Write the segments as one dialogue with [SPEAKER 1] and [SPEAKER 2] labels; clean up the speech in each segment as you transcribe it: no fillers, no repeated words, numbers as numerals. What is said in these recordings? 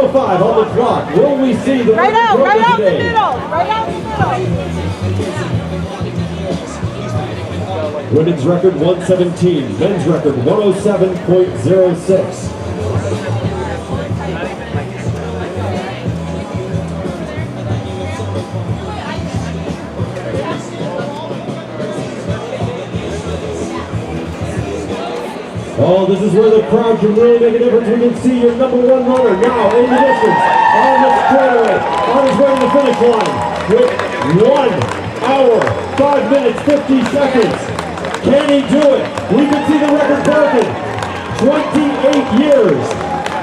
[SPEAKER 1] 1:05 on the clock. Will we see the
[SPEAKER 2] right out
[SPEAKER 1] today?
[SPEAKER 2] the middle, right out the middle.
[SPEAKER 1] Women's record 117, men's record 107.06. Oh, this is where the crowd can really make a difference. We can see your number one runner now in the distance, on the straightaway, on his way to the finish line with 1 hour, 5 minutes, 50 seconds. Can he do it? We can see the record broken. 28 years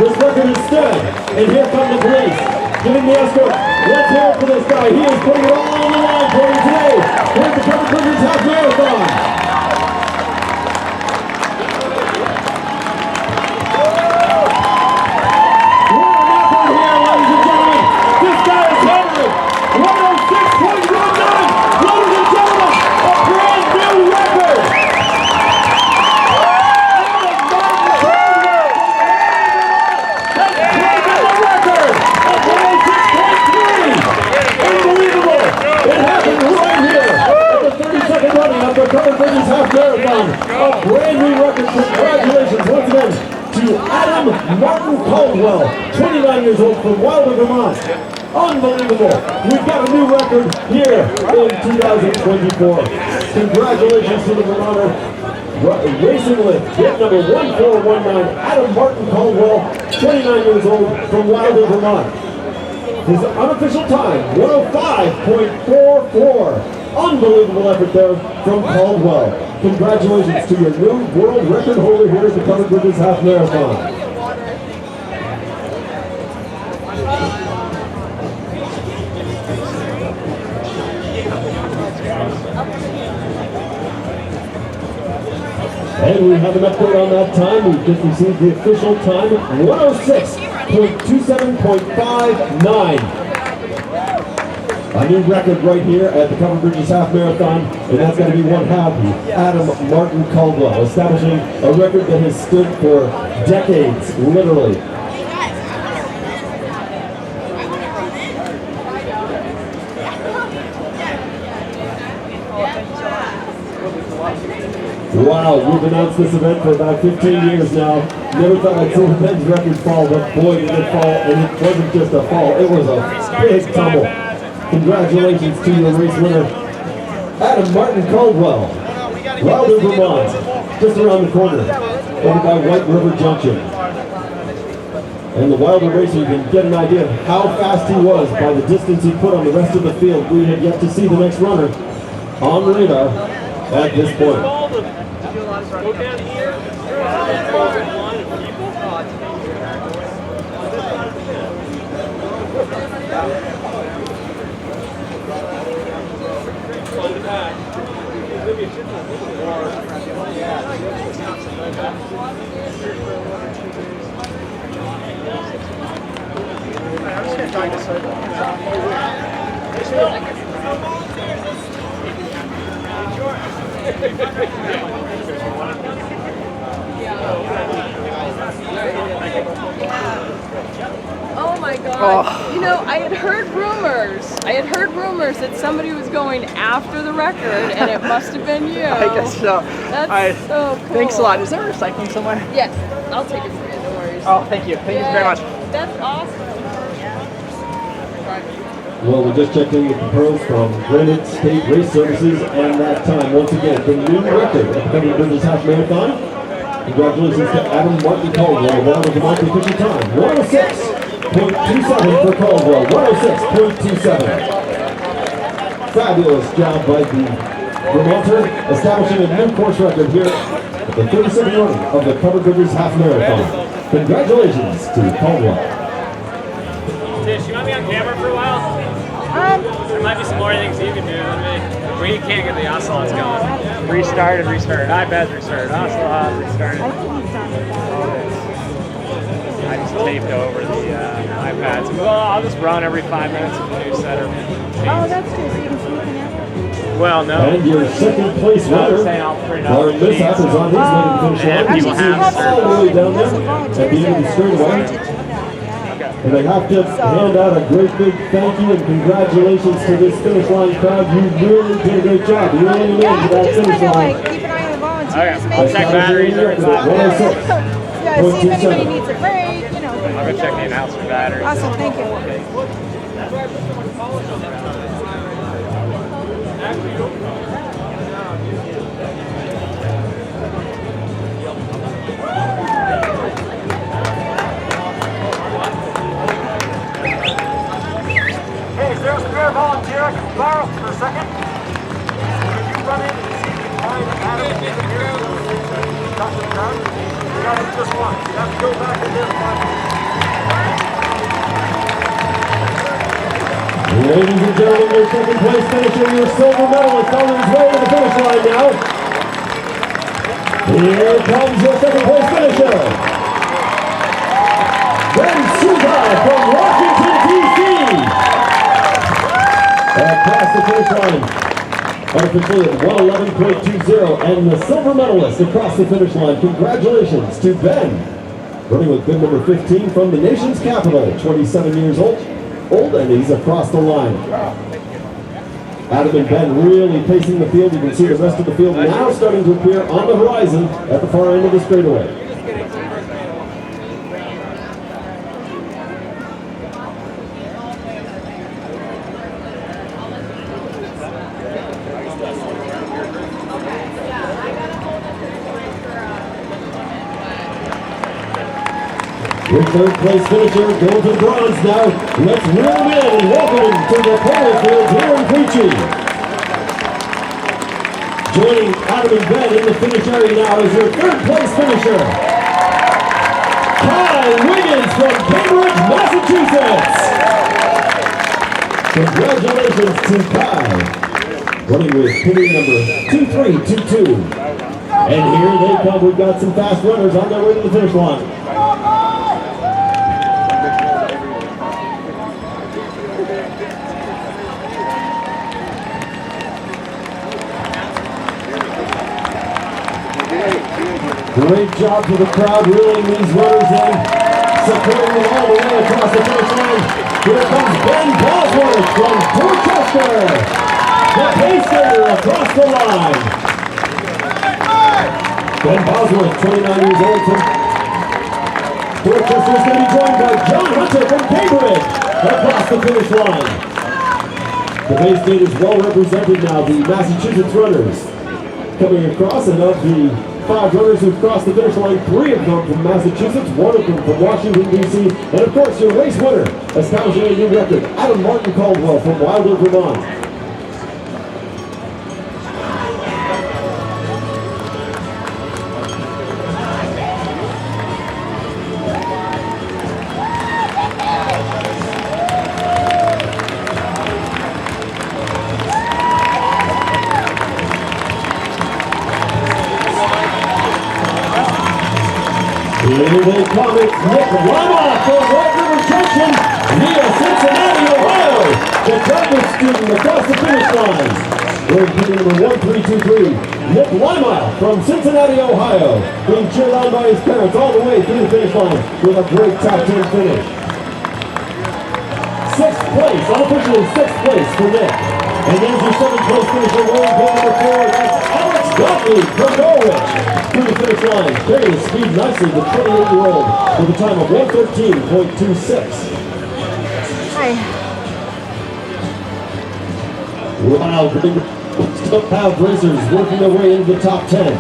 [SPEAKER 1] this record has stood. And here come the police, giving the escort. Let's hear it for this guy. He is putting it all on the line for you today. Here at the Covered Bridges Half Marathon. Covered Bridges Half Marathon, a brand new record. Congratulations once again to Adam Martin Caldwell, 29 years old from Wilder, Vermont. Unbelievable. We've got a new record here in 2024. Congratulations to the Vermonter racing with hit number 1419, Adam Martin Caldwell, 29 years old from Wilder, Vermont. His unofficial time, 105.44. Unbelievable effort there from Caldwell. Congratulations to your new world record holder here at the Covered Bridges Half Marathon. And we have an update on that time. We've just received the official time, 106.27.59. A new record right here at the Covered Bridges Half Marathon, and that's going to be one half Adam Martin Caldwell, establishing a record that has stood for decades, literally. Wow, we've announced this event for about 15 years now. Never thought I'd see the men's record fall, but boy did it fall, and it wasn't just a fall, it was a big tumble. Congratulations to your race winner, Adam Martin Caldwell, Wilder, Vermont, just around the corner, over by White River Junction. And the Wilder racer, you can get an idea of how fast he was by the distance he put on the rest of the field. We have yet to see the next runner on the radar at this point.
[SPEAKER 2] Oh my God! Oh. You know, I had heard rumors that somebody was going after the record, and it must have been you.
[SPEAKER 3] I guess so.
[SPEAKER 2] That's so cool.
[SPEAKER 3] Thanks a lot. Is there recycling somewhere?
[SPEAKER 2] Yes, I'll take it for you. No worries.
[SPEAKER 3] Oh, thank you. Thank you very much.
[SPEAKER 2] That's awesome.
[SPEAKER 1] Well, we just checked in with the pearls from Granite State Race Services, and that time, once again, the new record at the Covered Bridges Half Marathon. Congratulations to Adam Martin Caldwell, Wilder, Vermont, the official time, 106.27 for Caldwell, 106.27. Fabulous job by the Vermonter, establishing a new course record here at the 32nd running of the Covered Bridges Half Marathon. Congratulations to Caldwell.
[SPEAKER 4] Tish, you want me on camera for a while? There might be some more things you can do than me. Where you can't get the oscillators going. Restart and restart. iPad's restarted. Oscillate restarted. I just taped over the iPads. Well, I'll just run every 5 minutes with the new setter.
[SPEAKER 2] Oh, that's good. So you can sneak in after?
[SPEAKER 4] Well, no.
[SPEAKER 1] And your second place runner, Lauren Mishap, is on his way to the finish line. You can see him all the way down there at the end of the straightaway.
[SPEAKER 4] Okay.
[SPEAKER 1] And I have to hand out a great big thank you and congratulations to this finish line crowd. You really did a great job. You really made it to that finish line.
[SPEAKER 5] Keep an eye on the volunteers.
[SPEAKER 4] Okay, I'll check batteries every time.
[SPEAKER 5] Yeah, see if anybody needs a break, you know.
[SPEAKER 4] I'll go check the announcer batteries.
[SPEAKER 5] Awesome, thank you.
[SPEAKER 6] Hey, is there a spare volunteer I can borrow for a second? Can you run in and see if you can find Adam in here? Talk to the crowd? You got just one. You have to go back in there and find him.
[SPEAKER 1] Ladies and gentlemen, your second place finisher, your silver medalist on his way to the finish line now. Here comes your second place finisher. Ben Sugai from Washington, D.C. Across the finish line, unofficially at 111.20, and the silver medalist across the finish line. Congratulations to Ben, running with good number 15 from the nation's capital, 27 years old, and he's across the line. Adam and Ben really pacing the field. You can see the rest of the field now starting to appear on the horizon at the far end of the straightaway. Your third place finisher goes to bronze now. Let's reel him in and welcome him to the polo field here in Quechee. Joining Adam and Ben in the finish area now is your third place finisher, Kai Wiggins from Cambridge, Massachusetts. Congratulations to Kai, running with pitting number 2322. And here they come. We've got some fast runners on their way to the finish line. Great job to the crowd reeling these runners in, supporting them all the way across the finish line. Here comes Ben Bosworth from Dorchester, the pacer across the line. Ben Bosworth, 29 years old from Dorchester, is going to be joined by John Hunter from Cambridge across the finish line. The Bay State is well represented now, the Massachusetts runners coming across, and of the 5 runners who've crossed the finish line, 3 have come from Massachusetts, 1 of them from Washington, D.C., and of course your race winner, establishing a new record, Adam Martin Caldwell from Wilder, Vermont. Here they come, it's Nick Lama from White River Junction via Cincinnati, Ohio. The graduate student across the finish line. We're pitting number 1323, Nick Lima from Cincinnati, Ohio. Being cheered on by his parents all the way through the finish line with a great top 10 finish. 6th place, unofficially 6th place for Nick. And there's your 7th place finisher, wearing pin number 4, that's Alex Gottlieb from Norwich. Through the finish line, carrying his speed nicely, the 28-year-old, with a time of 1:13.26.
[SPEAKER 5] Hi.
[SPEAKER 1] Wow, big pound racers working their way into the top 10.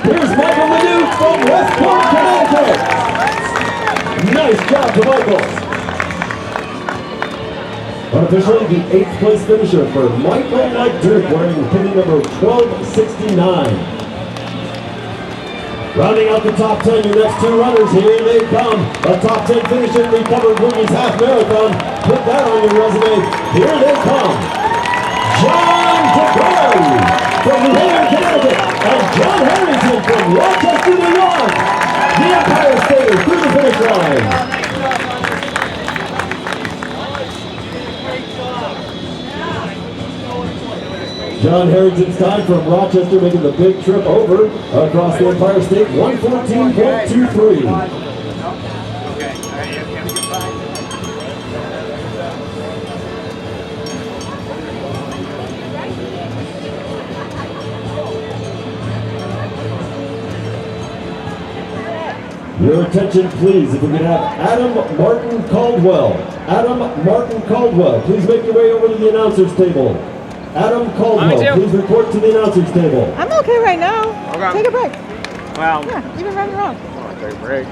[SPEAKER 1] Here's Michael Leduc from Westport, Connecticut. Nice job to Michael. Unofficially, the 8th place finisher for Michael Leduc, wearing pinning number 1269. Rounding out the top 10, your next 2 runners, here they come. A top 10 finisher in the Covered Boogies Half Marathon. Put that on your resume. Here they come. John DeBrey from New Haven, Connecticut, and John Harrington from Rochester, New York. The Empire Stater through the finish line. John Harrington's time from Rochester making the big trip over across the Empire State, 114.23. Your attention, please, if we could have Adam Martin Caldwell. Adam Martin Caldwell, please make your way over to the announcer's table. Adam Caldwell, please report to the announcer's table.
[SPEAKER 5] I'm okay right now.
[SPEAKER 3] Okay.
[SPEAKER 5] Take a break.
[SPEAKER 3] Well,
[SPEAKER 5] Yeah, you've been running around.
[SPEAKER 3] take a break.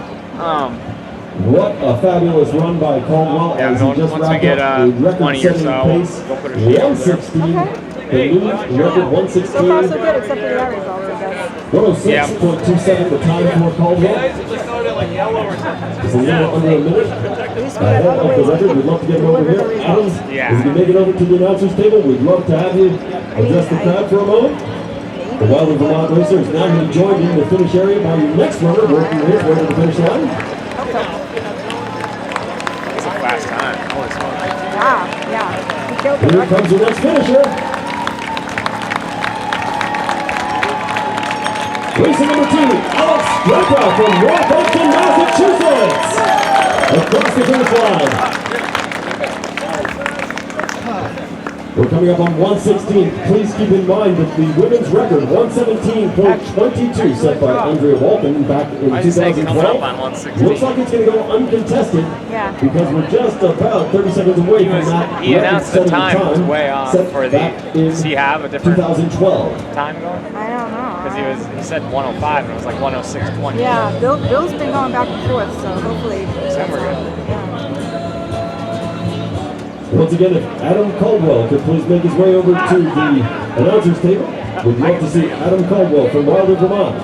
[SPEAKER 1] What a fabulous run by Caldwell
[SPEAKER 3] Yeah,
[SPEAKER 1] as he just
[SPEAKER 3] once we
[SPEAKER 1] wrapped
[SPEAKER 3] get,
[SPEAKER 1] up a
[SPEAKER 3] 20 or
[SPEAKER 1] record-setting
[SPEAKER 3] so,
[SPEAKER 1] pace,
[SPEAKER 3] we'll put a sheet over there.
[SPEAKER 1] 116.
[SPEAKER 5] Okay.
[SPEAKER 1] The new record 116.
[SPEAKER 5] So far, so good, except for the art results, I guess.
[SPEAKER 1] 106.27 the time for Caldwell. It's a little under a minute. Ahead of the record. We'd love to get him over here. Adam, if you can make it over to the announcer's table, we'd love to have you address the crowd for a moment. The Wilder Vermont racer is now going to be joined in the finish area by your next runner working his way to the finish line.
[SPEAKER 3] It's a fast time. Holy smokes.
[SPEAKER 5] Wow, yeah. He killed the
[SPEAKER 1] Here
[SPEAKER 5] record.
[SPEAKER 1] comes your next finisher. Racing number 2, Alex Straka from Northampton, Massachusetts. Across the finish line. We're coming up on 116. Please keep in mind that the women's record, 117.22, set by Andrea Walton back in
[SPEAKER 3] I just say coming up
[SPEAKER 1] 2012.
[SPEAKER 3] on 116.
[SPEAKER 1] Looks like it's going to go uncontested
[SPEAKER 5] Yeah.
[SPEAKER 1] because we're just about 30 seconds away from that.
[SPEAKER 3] He announced the time was way off
[SPEAKER 1] set
[SPEAKER 3] for
[SPEAKER 1] back
[SPEAKER 3] the.
[SPEAKER 1] in
[SPEAKER 3] Does he have a different
[SPEAKER 1] 2012.
[SPEAKER 3] time going?
[SPEAKER 5] I don't know.
[SPEAKER 3] Because he said 105 and it was like 106.20.
[SPEAKER 5] Yeah, Bill's been going back and forth, so hopefully.
[SPEAKER 3] So we're good.
[SPEAKER 5] Yeah.
[SPEAKER 1] Once again, if Adam Caldwell could please make his way over to the announcer's table, we'd love to see Adam Caldwell from Wilder, Vermont.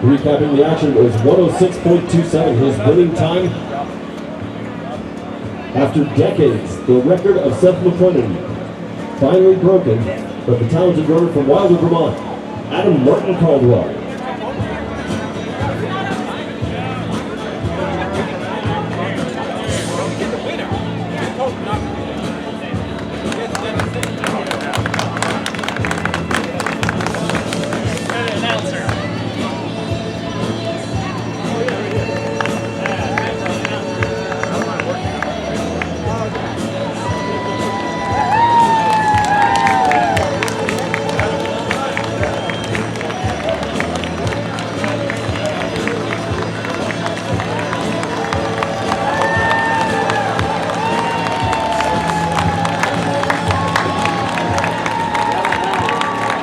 [SPEAKER 1] Recapping the action, it was 106.27, his winning time. After decades, the record of Seth McClendon finally broken, but the talented runner from Wilder, Vermont, Adam Martin Caldwell.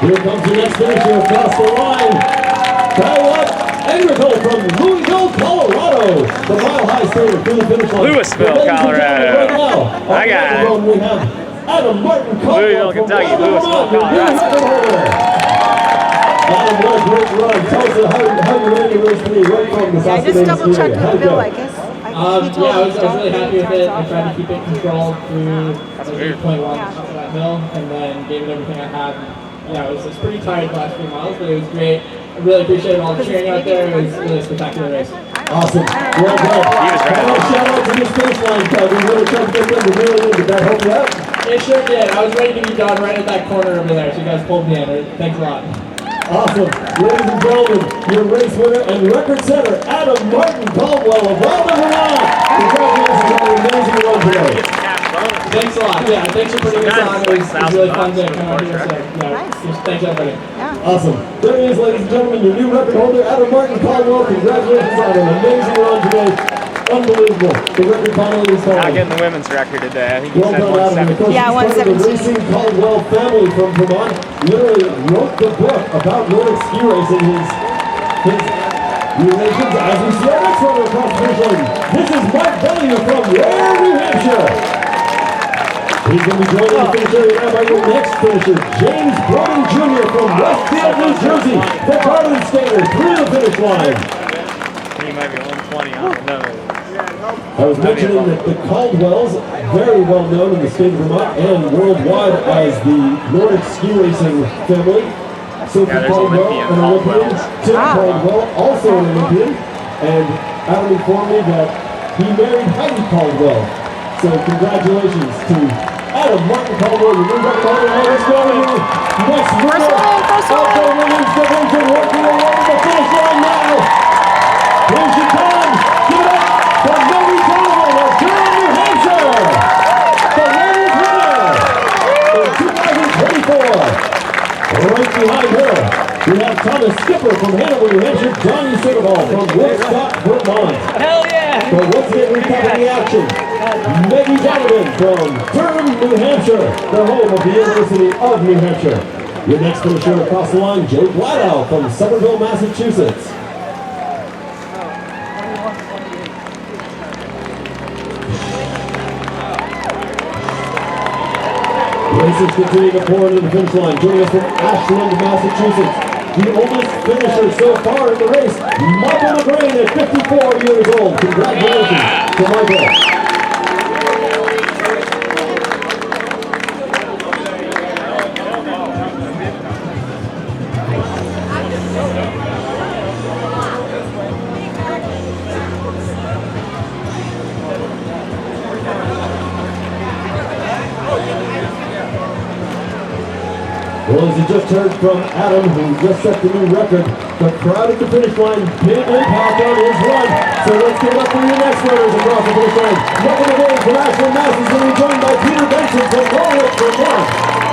[SPEAKER 1] Here comes the next finisher across the line. Kyle Enrico from Louisville, Colorado. The Mile High Skater through the finish line.
[SPEAKER 3] Louisville, Colorado.
[SPEAKER 1] Right now,
[SPEAKER 3] I got it.
[SPEAKER 1] We have Adam Martin Caldwell
[SPEAKER 3] Louisville,
[SPEAKER 1] from
[SPEAKER 3] Kentucky,
[SPEAKER 1] Wilder,
[SPEAKER 3] Louisville,
[SPEAKER 1] Vermont, your new record holder. Adam, what a great run. Tell us how you ran your race today right from the
[SPEAKER 5] Yeah, I just
[SPEAKER 1] Saskadena
[SPEAKER 5] double checked
[SPEAKER 1] Six Ski.
[SPEAKER 5] with Bill, I guess.
[SPEAKER 7] Yeah, I was really happy with it. I tried to keep it controlled through
[SPEAKER 3] That's
[SPEAKER 7] the
[SPEAKER 3] weird.
[SPEAKER 7] 8.1 up to that hill, and then gave it everything I had. Yeah, it was pretty tired the last few miles, but it was great. I really appreciated all the cheering out there. It was really a spectacular race.
[SPEAKER 1] Awesome. Well done.
[SPEAKER 3] He was right.
[SPEAKER 1] Shout out to this finish line crowd. We really tried to get them to reel it in. Did that help you out?
[SPEAKER 7] It sure did. I was ready to be done right at that corner over there, so you guys pulled me in. Thanks a lot.
[SPEAKER 1] Awesome. Ladies and gentlemen, your race winner and record setter, Adam Martin Caldwell of Wilder, Vermont. Congratulations on an amazing run today.
[SPEAKER 7] Thanks a lot. Yeah, thanks for putting this on. It was really fun to come out here. So, yeah, just thanks everybody.
[SPEAKER 1] Awesome. There he is, ladies and gentlemen, your new record holder, Adam Martin Caldwell. Congratulations on an amazing run today. Unbelievable. The record finally is
[SPEAKER 3] Not
[SPEAKER 1] home.
[SPEAKER 3] getting the women's record today. I think he
[SPEAKER 1] Well
[SPEAKER 3] said
[SPEAKER 1] done, Adam. Of
[SPEAKER 3] 170.
[SPEAKER 1] course,
[SPEAKER 5] Yeah,
[SPEAKER 1] he's part of the
[SPEAKER 5] 117.
[SPEAKER 1] Racing Caldwell family from Vermont. Literally wrote the book about Nordic ski racing. His relations as we see our next runner across the finish line. This is Mark Bellier from Ware, New Hampshire. He's going to be joined in the finish area now by your next finisher, James Broden Jr. from Westfield, New Jersey. The Garland skater through the finish line.
[SPEAKER 3] He might be 120. I don't know.
[SPEAKER 1] I was mentioning that the Caldwells, very well known in the state of Vermont and worldwide as the Nordic ski racing family. Sophie
[SPEAKER 3] Yeah, there's
[SPEAKER 1] Caldwell,
[SPEAKER 3] Olympian
[SPEAKER 1] an Olympian.
[SPEAKER 3] Caldwell.
[SPEAKER 1] Tim Caldwell, also an Olympian. And Adam informed me that he married Heidi Caldwell. So congratulations to Adam Martin Caldwell, your new record holder. Now let's go to your next winner. Also women's division working along the finish line now. Here she comes. Give it up for Maggie Caldwell of Durham, New Hampshire. The women's winner in 2024. Right behind her, we have Thomas Skipper from Hanover, New Hampshire, Johnny Sandoval from Woodstock, Vermont.
[SPEAKER 4] Hell yeah!
[SPEAKER 1] But once again, recapping the action, Maggie Donovan from Durham, New Hampshire, the home of the University of New Hampshire. Your next finisher across the line, Joe Gladow from Somerville, Massachusetts. Racers continue to pour into the finish line. Joining us from Ashland, Massachusetts, the oldest finisher so far in the race, Michael McGrain at 54 years old. Congratulations to Michael. Well, as you just heard from Adam, who just set the new record, the crowd at the finish line did impact on his run. So let's give it up for your next runners across the finish line. Michael McGrain from Ashland, Mass is going to be joined by Peter Benson from Norwich, Vermont.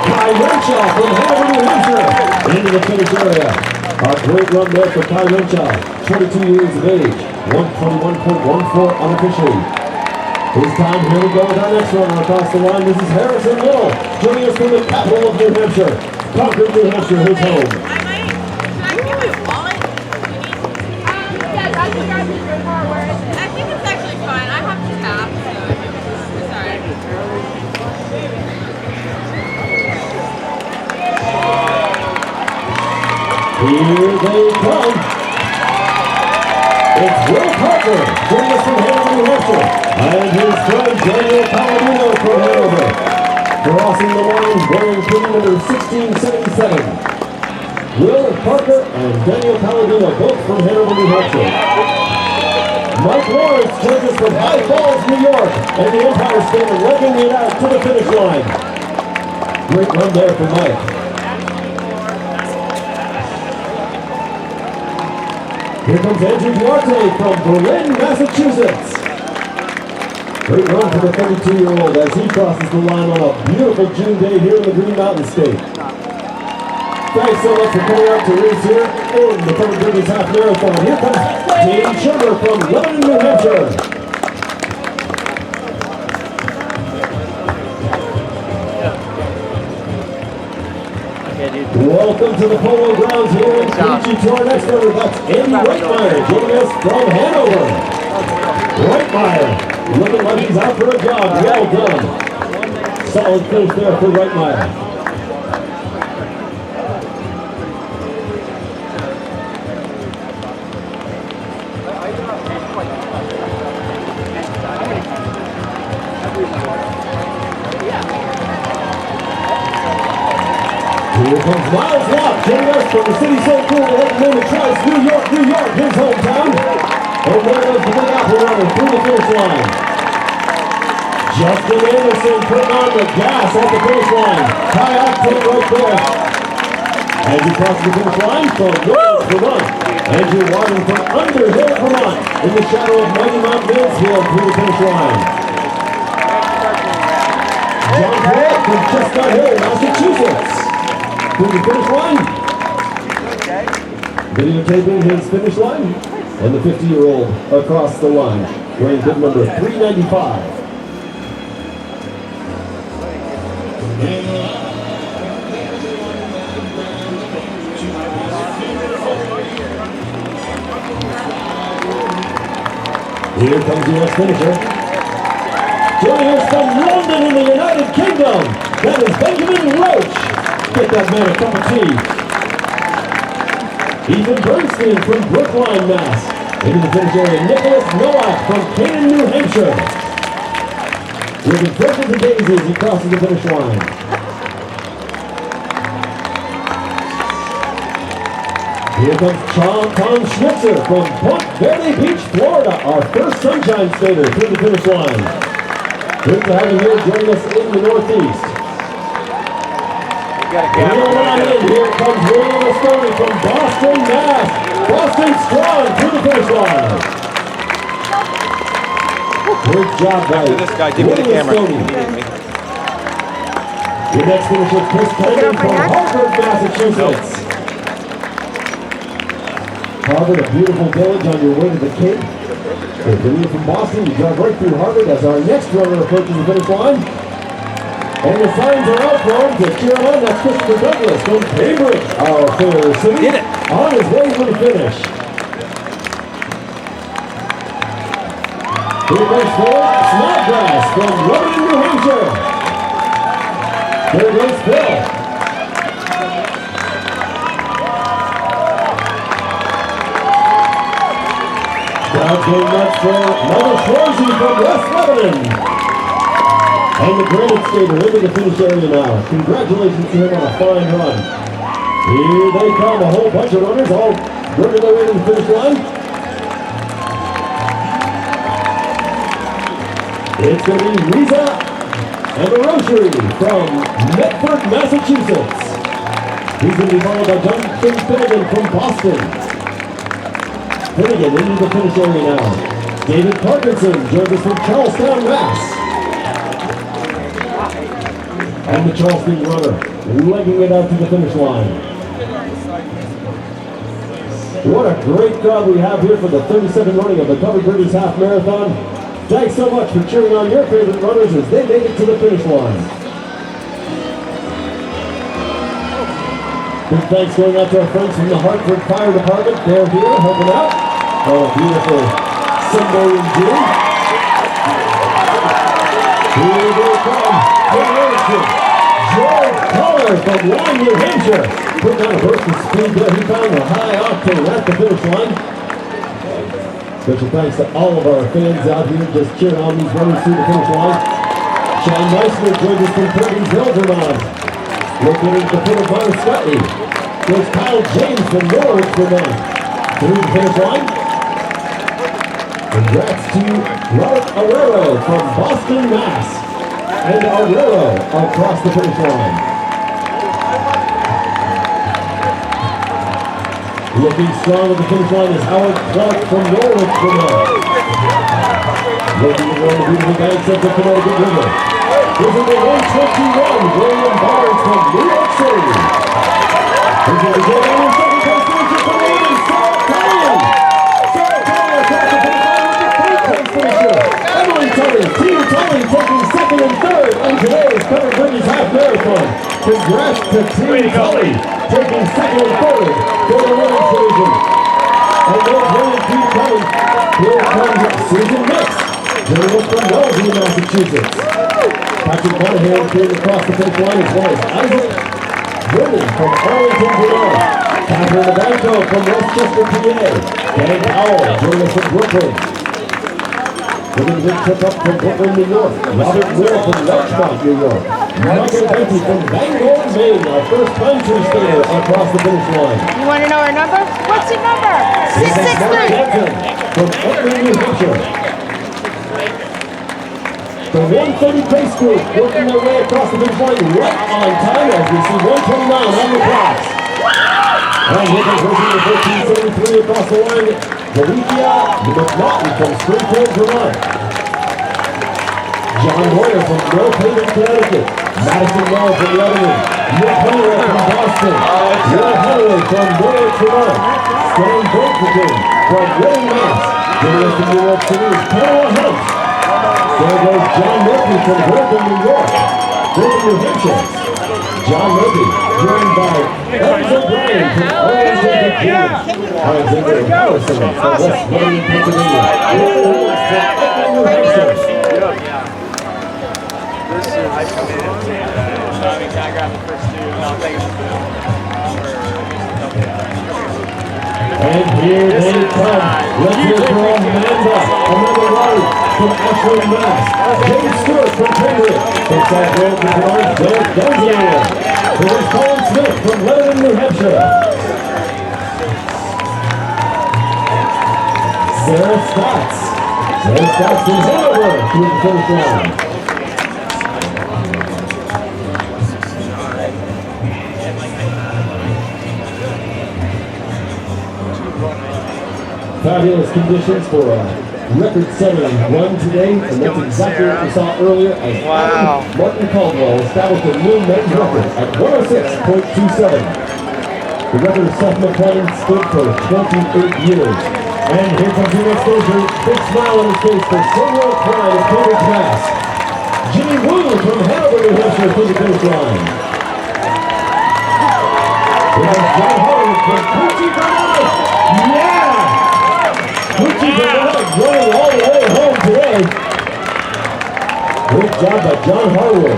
[SPEAKER 1] Kai Renshaw from Hanover, New Hampshire, into the finish area. A great run there for Kai Renshaw, 22 years of age, 121.14 unofficially. This time, here we go with our next runner across the line. This is Harrison Little, joining us from the capital of New Hampshire, Concord, New Hampshire, his home.
[SPEAKER 5] Can I give you a wallet? Yeah, I can grab your car. Where is it? I think it's actually fine. I have to tap, so it's alright.
[SPEAKER 1] Here they come. It's Will Parker, joining us from Hanover, New Hampshire, and his friend Daniel Palladino from Hanover. Crossing the line, wearing pin number 1677. Will Parker and Daniel Palladino, both from Hanover, New Hampshire. Mike Lawrence joins us from High Falls, New York, and the Empire State legging it out to the finish line. Great run there for Mike. Here comes Andrew Duarte from Berlin, Massachusetts. Great run for the 32-year-old as he crosses the line on a beautiful June day here in the Green Mountain State. Thanks so much for coming out to race here in the Covered Bridges Half Marathon. Here comes Dave Shermer from Lebanon, New Hampshire. Welcome to the Polo Grounds here in Quechee to our next runner. That's Andy Reitmeyer joining us from Hanover. Reitmeyer, looking like he's out for a jog. Well done. Solid finish there for Reitmeyer. Here comes Miles Locke, joining us from the city so cool to let the name of Trice, New York, his hometown. And there goes the Big Apple runner through the finish line. Justin Anderson putting on the gas at the finish line. High octane right there. As he crosses the finish line from North Vermont. Andrew Warden from Underhill, Vermont, in the shadow of Mighty Mount Mansfield through the finish line. John Perret from Chestnut Hill, Massachusetts. Through the finish line. Videotaping his finish line. And the 50-year-old across the line, wearing bib number 395. Here comes your next finisher. Joining us from London in the United Kingdom, that is Benjamin Roach. Get that man a cup of tea. Ethan Bernstein from Brookline, Mass. Into the finish area, Nicholas Nowak from Canaan, New Hampshire. Looking fresh as a daisy as he crosses the finish line. Here comes Tom Schmitzer from Point Verde Beach, Florida, our first Sunshine Skater to the finish line. Great to have you here joining us in the Northeast. Wheel on in, here comes William Mosconi from Boston, Mass. Boston strong to the finish line. Good job, guys.
[SPEAKER 8] This guy, give me the camera.
[SPEAKER 1] Your next finisher, Chris Clayton from Hartford, Massachusetts. Harvard, a beautiful village on your way to the Cape. If you're from Boston, you drive right through Harvard as our next runner approaches the finish line. And the signs are out for him to cheer him on. That's Christopher Douglas from Cambridge, our fair city, on his way for the finish. Here goes Phil Snodgrass from Lebanon, New Hampshire. There goes Phil. Crowd going nuts for Mother Schwarzy from West Lebanon. And the granite skater into the finish area now. Congratulations to him on a fine run. Here they come, a whole bunch of runners all running their way to the finish line. It's going to be Riza and the Rosary from Medford, Massachusetts. He's going to be followed by Jonathan Finnegan from Boston. Finnegan into the finish area now. David Parkinson joins us from Charlestown, Mass. And the Charleston runner legging it out to the finish line. What a great crowd we have here for the 37th running of the Covered Bridges Half Marathon. Thanks so much for cheering on your favorite runners as they made it to the finish line. Big thanks going out to our friends from the Hartford Fire Department. They're here helping out. Oh, beautiful Sunday in June. Here they come. George Collar from Lyme, New Hampshire. Put down a burst of speed there. He found a high octane at the finish line. Special thanks to all of our fans out here just cheering on these runners through the finish line. Sean Meissner joins us from Perkinsville, Vermont. Located at the foot of Mount Scotty. There's Kyle James from Norwich, Vermont. Through the finish line. Congrats to Robert Arrero from Boston, Mass. And Arrero across the finish line. Looking strong at the finish line is Howard Clark from Norwich, Vermont. Looking around the beautiful banks of the Connecticut River. This is the 121, William Barnes from New York City. He's going to go down in second place finisher for the women, Sarah Cullen. Sarah Cullen across the finish line with the third-place finisher. Emily Tully, Team Tully taking second and third on today's Covered Bridges Half Marathon. Congrats to Team Tully taking second and third for the women's division. And those women Team Tully, here comes Susan Mix, joining us from Wellesley, Massachusetts. Patrick Monahan came across the finish line as well as Isaac Vernon from Arlington, Vermont. Catherine Nabanco from Westchester, PA. Dan Powell joining us from Brooklyn. We're going to get trip up from Brooklyn, New York. Robert Will from Larchmont, New York. Michael Benty from Bangor, Maine, our first country skater across the finish line.
[SPEAKER 5] You want to know our number? What's your number? 663.
[SPEAKER 1] From Edmond, New Hampshire. The 130 pace group working their way across the finish line right on time as we see 129 on the clocks. And here comes racing the 1473 across the line, Valencia McNaughton from Springfield, Vermont. John Moyer from North Haven, Connecticut. Madison Wall from Lebanon. Nick Hunter from Boston. Will Holloway from Norwich, Vermont. Stan Bolton from Reading, Mass. Joining us from New York City is Pamela Hunt. There goes John Murphy from Groveland, New York. Groveland, New Hampshire. John Murphy, joined by Alex O'Brien from Arlington, Virginia. Alexander Harrison from West Vermont, Pennsylvania. Will Lewis from Edmond, New Hampshire.
[SPEAKER 3] I grabbed the first two, and I'll take them.
[SPEAKER 1] And here they come. Let's hear from Amanda, another wife from Ashland, Mass. James Stewart from Cambridge. From South Pomfret, Derek Dunsier. There's Colin Smith from Lebanon, New Hampshire. Sarah Stotts. Sarah Stotts from Hanover to the finish line. Fabulous conditions for a record-setting run today, and that's exactly what we saw earlier as Martin Caldwell established a new men's record at 106.27. The record of Seth McLean stood for 28 years. And here comes your next finisher, big smile on his face for Silver Pride of Cambridge, Mass. Jimmy Wu from Hanover, New Hampshire to the finish line. Here's John Hartford from Quechee, Vermont. Yeah! Quechee, Vermont running all the way home today. Great job by John Hartford.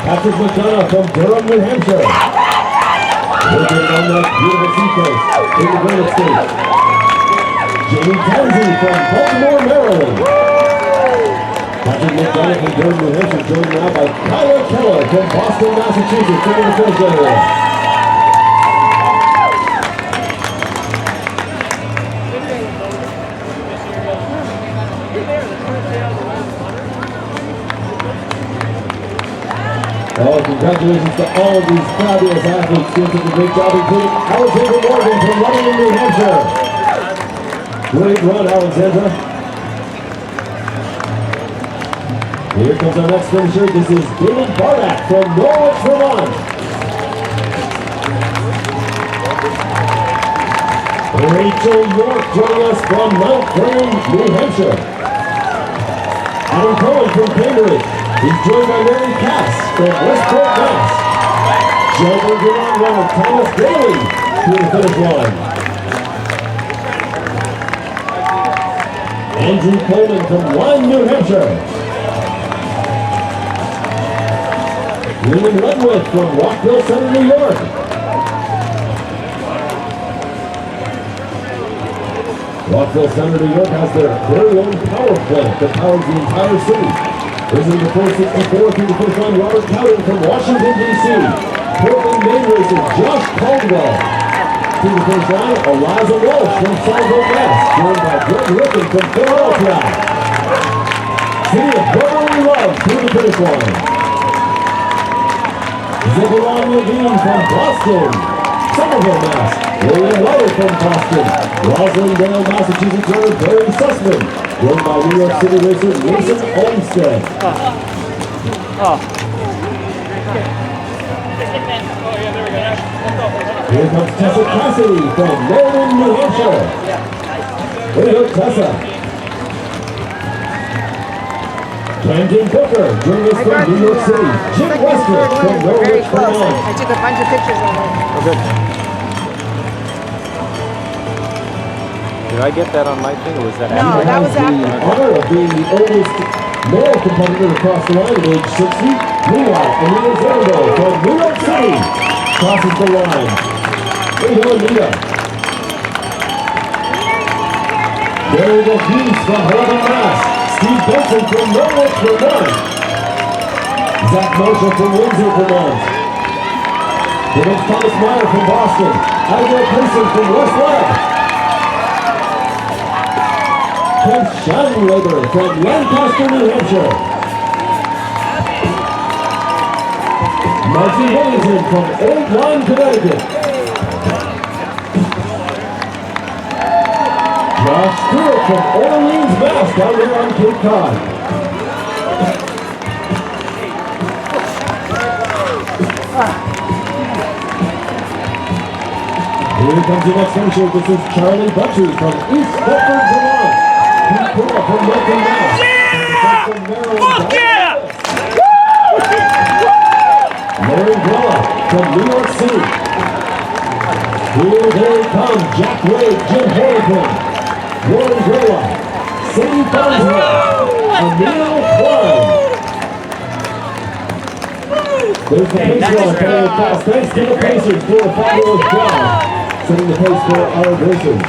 [SPEAKER 1] Patrick McDonough from Durham, New Hampshire. Working on that beautiful seacoast in the Great Estate. Jamie Tansey from Baltimore, Maryland. Patrick McDonough from Durham, New Hampshire, joined now by Kyla Keller from Boston, Massachusetts, in the finish area. Oh, congratulations to all of these fabulous athletes doing such a great job, including Alexandra Morgan from London, New Hampshire. Great run, Alexandra. Here comes our next finisher. This is David Bardak from Norwich, Vermont. Rachel York joining us from Mount Vernon, New Hampshire. Adam Cohen from Cambridge. He's joined by Mary Cass from Westport, Mass. Joe Vermont runner Thomas Daly to the finish line. Andrew Coleman from Lyme, New Hampshire. William Ledwith from Rockville Center, New York. Rockville Center, New York has their very own power plant that powers the entire city. Racing the 464 through the finish line, Robert Cowden from Washington, D.C. Portland, Maine racer Josh Caldwell. To the finish line, Eliza Walsh from Salvo, Mass. Joined by Greg Rippon from Philadelphia. City of Brotherly Love to the finish line. Zebulon Levine from Boston. Somerville, Mass. William Weller from Boston. Roslindale, Massachusetts runner Barry Sussman. Joined by New York City racer Mason Olmstead. Here comes Tessa Cassidy from Meriden, New Hampshire. Way to go, Tessa. Camden Booker joining us from New York City. Jim Westbrook from Norwich, Vermont.
[SPEAKER 8] I took a bunch of pictures of it.
[SPEAKER 9] Oh, good. Did I get that on my thing, or was that
[SPEAKER 8] No, that was after.
[SPEAKER 1] The honor of being the oldest male competitor across the line at age 60. Meanwhile, Anita Zerbo from New York City crosses the line. Way to go, Anita. Barry Hughes from Hartford, Mass. Steve Benson from Norwich, Vermont. Zach Marshall from Windsor, Vermont. Here comes Thomas Meyer from Boston. Abigail Pearson from West Lab. Kent Scheinweber from Lancaster, New Hampshire. Marcy Williamson from Old Lyme, Connecticut. Josh Stewart from Orleans, Mass, down there on Cape Cod. Here comes the next finisher. This is Charlie Butcher from East Bedford, Vermont. Pete Pearl from Milton, Mass. From Maryland.
[SPEAKER 4] Yeah!
[SPEAKER 1] Larry Grella from New York City. Here they come. Jack Wade, Jim Harrington, Warren Grella, Sadie Farnsworth, Emil Klein. There's the pace runner coming across. Thanks to the Pacers for a fabulous job setting the pace for our racers.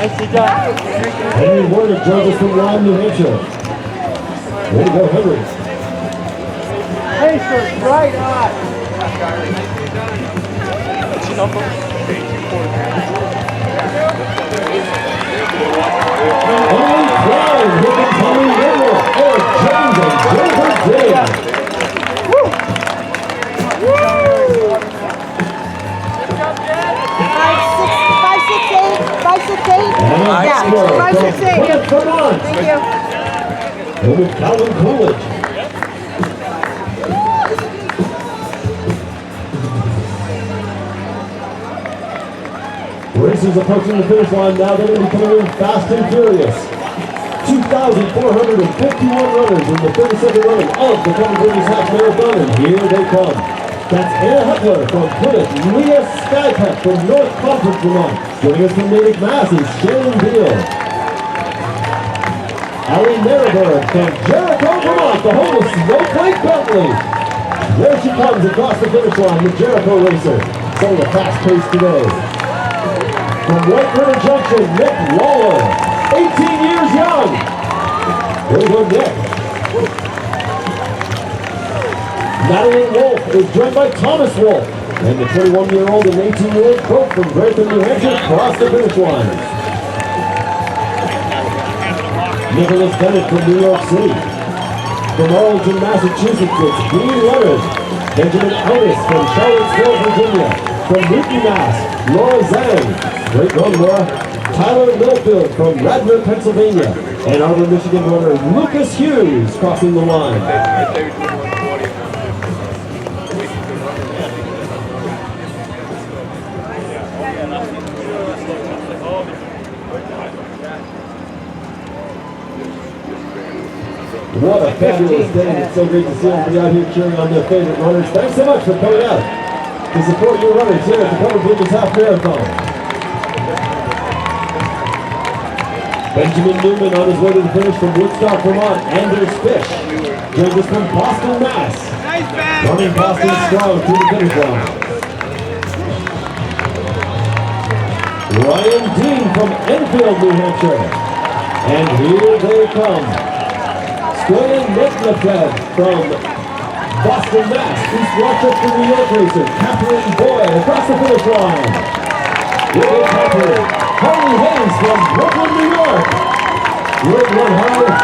[SPEAKER 1] Henry Warner joins us from Lyme, New Hampshire. Way to go, Henry.
[SPEAKER 6] Pacers, right on.
[SPEAKER 1] Taylor from
[SPEAKER 8] 5:16.
[SPEAKER 1] Plymouth, Vermont.
[SPEAKER 8] Thank you.
[SPEAKER 1] Home of Calvin Coolidge. Racers approaching the finish line now. They're going to be coming in fast and furious. 2,451 runners in the 32nd running of the Covered Bridges Half Marathon, and here they come. That's Anna Huttler from Plymouth, Leah Skypeck from South Pomfret, Vermont. Joining us from Natick, Mass is Shannon Beal. Allie Merriberg from Jericho, Vermont, the home of Snowflake Bentley. There she comes across the finish line, the Jericho racer. Some of the fast pace today. From White River Junction, Nick Waller, 18 years young. There we go, Nick. Madeline Wolf is joined by Thomas Wolf, and the 21-year-old and 18-year-old both from Grantham, New Hampshire, cross the finish line. Nicholas Bennett from New York City. From Arlington, Massachusetts, it's Dean Leonard. Benjamin Otis from Charlottesville, Virginia. From Newton, Mass, Laura Zhang. Great run, Laura. Tyler Millfield from Radnor, Pennsylvania. Ann Arbor, Michigan runner Lucas Hughes crossing the line. What a fabulous day. It's so great to see everybody out here cheering on their favorite runners. Thanks so much for coming out to support your runners here at the Covered Bridges Half Marathon. Benjamin Newman on his way to the finish from Woodstock, Vermont. Anders Fish joins us from Boston, Mass. Running Boston strong to the finish line. Ryan Dean from Enfield, New Hampshire. And here they come. Squillian Metcalf from Boston, Mass. East Rochester, New York racer Catherine Boyd across the finish line. With Catherine, Harley Hayes from Brooklyn, New York. Great run, Harley.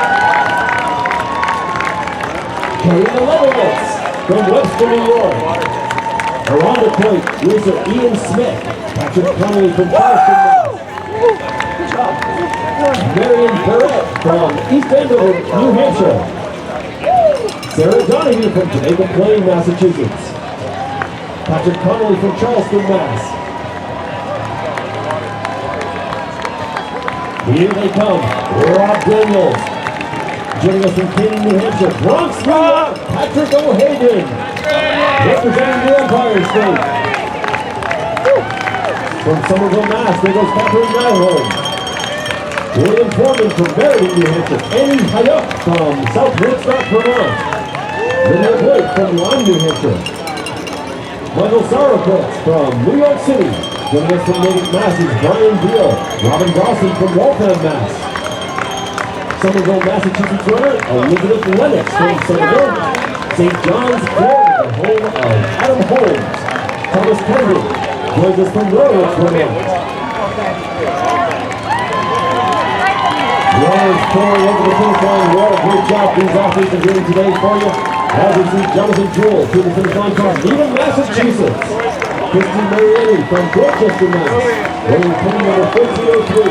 [SPEAKER 1] Karina Leibowitz from Webster, New York. Aranda Point racer Ian Smith. Patrick Connolly from Charleston, Mass. Marion Barrett from East Andover, New Hampshire. Sarah Donahue from Jamaica Plain, Massachusetts. Patrick Connolly from Charleston, Mass. Here they come. Rob Daniels. Joining us from Canton, New Hampshire. Bronx, New York. Patrick O'Hagan. Representing the Empire State. From Somerville, Mass. There goes Catherine Nyholm. William Foreman from Meriden, New Hampshire. Annie Hayuk from South Woodstock, Vermont. Lydia Blake from Lyme, New Hampshire. Michael Sarokotz from New York City. Joining us from Natick, Mass is Brian Beal. Robin Dawson from Waltham, Mass. Somerville, Massachusetts runner Elizabeth Lennox from Somerville. St. John's, Florida, the home of Adam Holmes. Thomas Kennedy joins us from Norwich, Vermont. Runners pouring over the finish line. What a great job these athletes are doing today for you. As we see Jonathan Jewell to the finish line from Needham, Massachusetts. Christy Mariani from Dorchester, Mass. Running pin number 1403.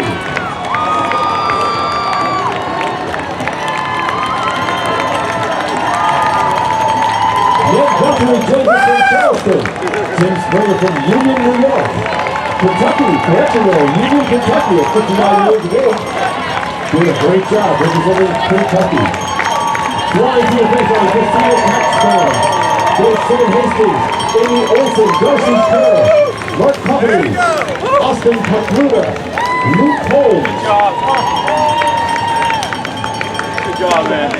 [SPEAKER 1] Nick Guthrie joins us from Charleston. Tim Springer from Union, New York. Kentucky, correctional, Union, Kentucky at 59 years of age. Doing a great job representing Kentucky. Flying to the finish line, Christina Paxton. There's Simon Hastings, Amy Olsen, Darcy Kerr, Mark Coveney, Austin Pakluda, Luke Holmes.
[SPEAKER 3] Good job, man.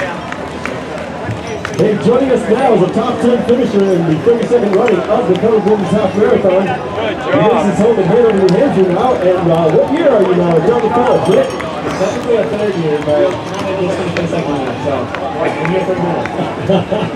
[SPEAKER 1] And joining us now is a top 10 finisher in the 32nd running of the Covered Bridges Half Marathon.
[SPEAKER 3] Good job.
[SPEAKER 1] This is home in Hanover, New Hampshire now. And what year are you now? You're on the college, right?
[SPEAKER 7] Technically a third year, but I just finished my second year, so I'm here for a minute.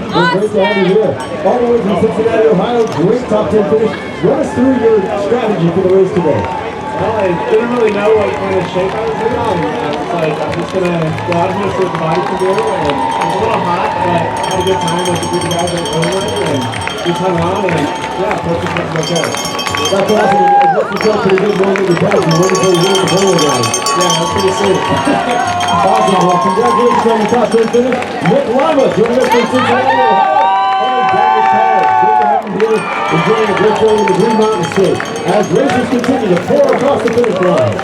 [SPEAKER 1] Well, great to have you here. All the way from Cincinnati, Ohio. Great top 10 finish. Run us through your strategy for the race today.
[SPEAKER 7] Well, I didn't really know what kind of shape I was in. I was like, I'm just going to go out here, see what the body can do. And it was a little hot, but I had a good time with the group of guys that were over and just hung on. And yeah, purchase was okay.
[SPEAKER 1] That's awesome. It worked yourself pretty good going with the pass. You're ready for the win the pole again.
[SPEAKER 7] that's pretty sweet.
[SPEAKER 1] Awesome. Well, congratulations on the top 10 finish. Nick Lama joining us from Cincinnati, Ohio. And David Collins. Great to have him here, enjoying a great show in the Green Mountain State. As racers continue to pour across the finish line.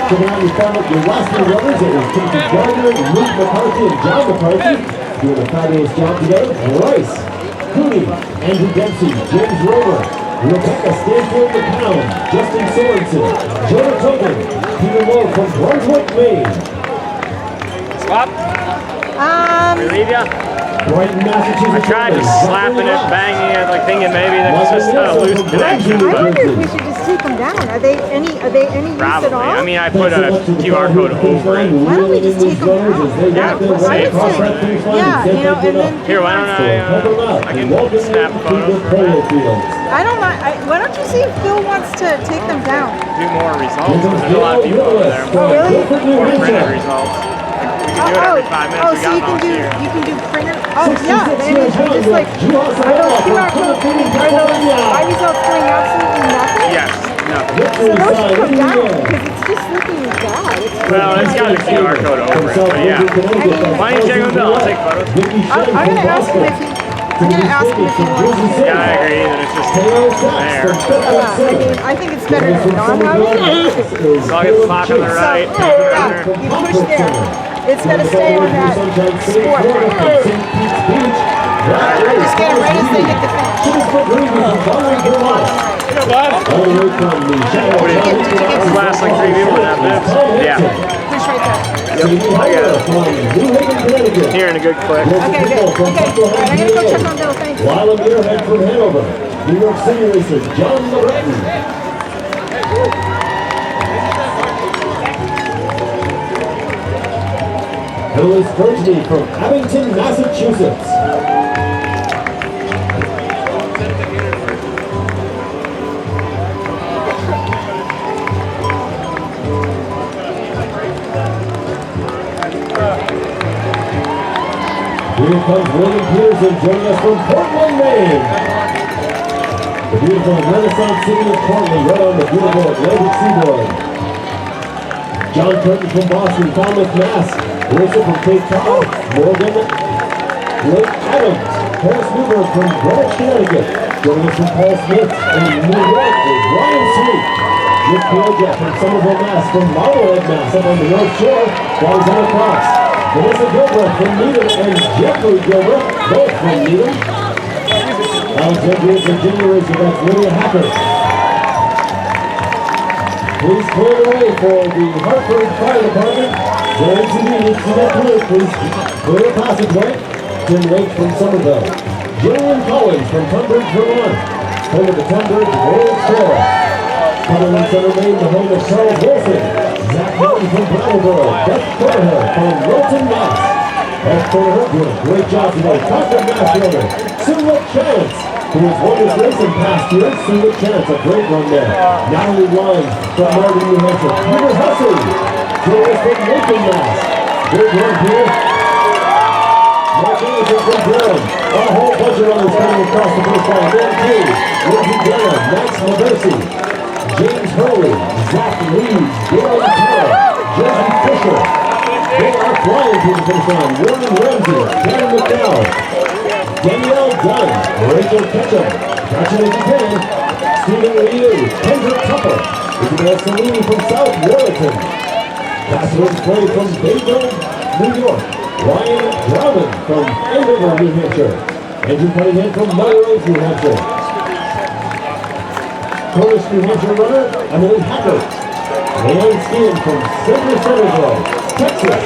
[SPEAKER 1] Checking out your last two runners, it was Timothy Gardner, Luke McCarthy, and John McCarthy doing a fabulous job together. Bryce, Cooney, Andrew Dempsey, James Rover, Rebecca Stanfield McCown, Justin Sorensen, Jonah Tobin, Peter Lowe from Brunswick, Maine.
[SPEAKER 4] Swap? We leave ya?
[SPEAKER 1] Brighton, Massachusetts.
[SPEAKER 4] I tried just slapping it, banging it, like thinking maybe that's just a loose connection.
[SPEAKER 8] I wonder if we should just take them down. Are they any use
[SPEAKER 4] Probably.
[SPEAKER 8] at all?
[SPEAKER 4] I mean, I put a QR code over it.
[SPEAKER 8] Why don't we just take them down?
[SPEAKER 4] Yeah,
[SPEAKER 8] I would say, yeah, you know, and then
[SPEAKER 4] Here, why don't I can snap a photo for that.
[SPEAKER 8] I don't mind. Why don't you see if Phil wants to take them down?
[SPEAKER 4] Do more results, because there's a lot of people over there.
[SPEAKER 8] Oh, really?
[SPEAKER 4] More printed results. We can do it every 5 minutes. We
[SPEAKER 8] so
[SPEAKER 4] got volunteers.
[SPEAKER 8] you can do printer. Oh yeah, and it's just like are those QR codes, are those results doing absolutely nothing?
[SPEAKER 4] Yes, no.
[SPEAKER 8] So those should come down because it's just looking bad.
[SPEAKER 4] Well, it's got a QR code over it, but yeah. Why don't you check them down? I'll take photos.
[SPEAKER 8] I'm gonna ask him if he. I'm gonna ask him if he wants to.
[SPEAKER 4] Yeah, I agree that it's just there.
[SPEAKER 8] Yeah, I mean, I think it's better than not having it.
[SPEAKER 4] So I'll get the clock on the right.
[SPEAKER 8] Yeah, you push there. It's gonna stay on that sport. Just get them right as they hit the finish.
[SPEAKER 4] Last like 3 people in that bit. Yeah.
[SPEAKER 8] Push right there.
[SPEAKER 4] Yep, I got it. Here in a good clip.
[SPEAKER 8] Okay, good. Okay, all right, I'm gonna go check on Bill. Thanks.
[SPEAKER 1] While I'm here, head from Hanover, New York City racer John Loretton. Hillis Burgey from Abington, Massachusetts. Here comes William Pearson joining us from Portland, Maine. The beautiful Renaissance city of Portland, right on the beautiful Atlantic seaboard. John Curtin from Boston, Falmouth, Mass. Wilson from Cape Cod, Morgan, Blake Adams, Paris Newberg from Greenwich, Connecticut. Joining us from Paul Smith in New York is Ryan Sweet. Nick Piojak from Somerville, Mass. From Marblehead, Mass. Up on the North Shore, flies on across. Melissa Gilbert from Needham and Jeffrey Gilbert, both from Needham. Alexandria, Virginia racer, that's Lydia Hacker. Please clear the way for the Hartford Fire Department. Their MCD needs to get through. Please clear the passageway. Tim Lake from Somerville. Julian Collins from Tunbridge, Vermont. Home of the Tunbridge World Tour. Cumberland Center, Maine, the home of Charles Wilson. Zach Martin from Brattleboro. Beth Thornhill from Wilton, Mass. Beth Thornhill doing a great job today. Concord, Mass runner. Sue Chance, who has won this race in past years. Sue Chance, a great run there. Natalie Wine from Marvin, New Hampshire. Peter Hussey, joining us from Lincoln, Mass. Great run here. Mark Anderson from Durham. A whole bunch of runners coming across the finish line. Dan Key, Lindsey Dana, Max Maversi, James Hurley, Zach Reed, Dylan Carr, Jersey Fisher. They are flying to the finish line. Warren Ramsey, Kevin McDowell, Danielle Dunn, Rachel Ketchum, Katrina Japan, Stephen Liu, Kendrick Tupper, Isabel Salini from South Warrington, Catherine Clay from Bayville, New York, Ryan Grauman from Andover, New Hampshire, Andrew Cunningham from Melrose, New Hampshire, Cornish, New Hampshire runner, Emily Hacker, Leanne Steen from Silver Centerville, Texas,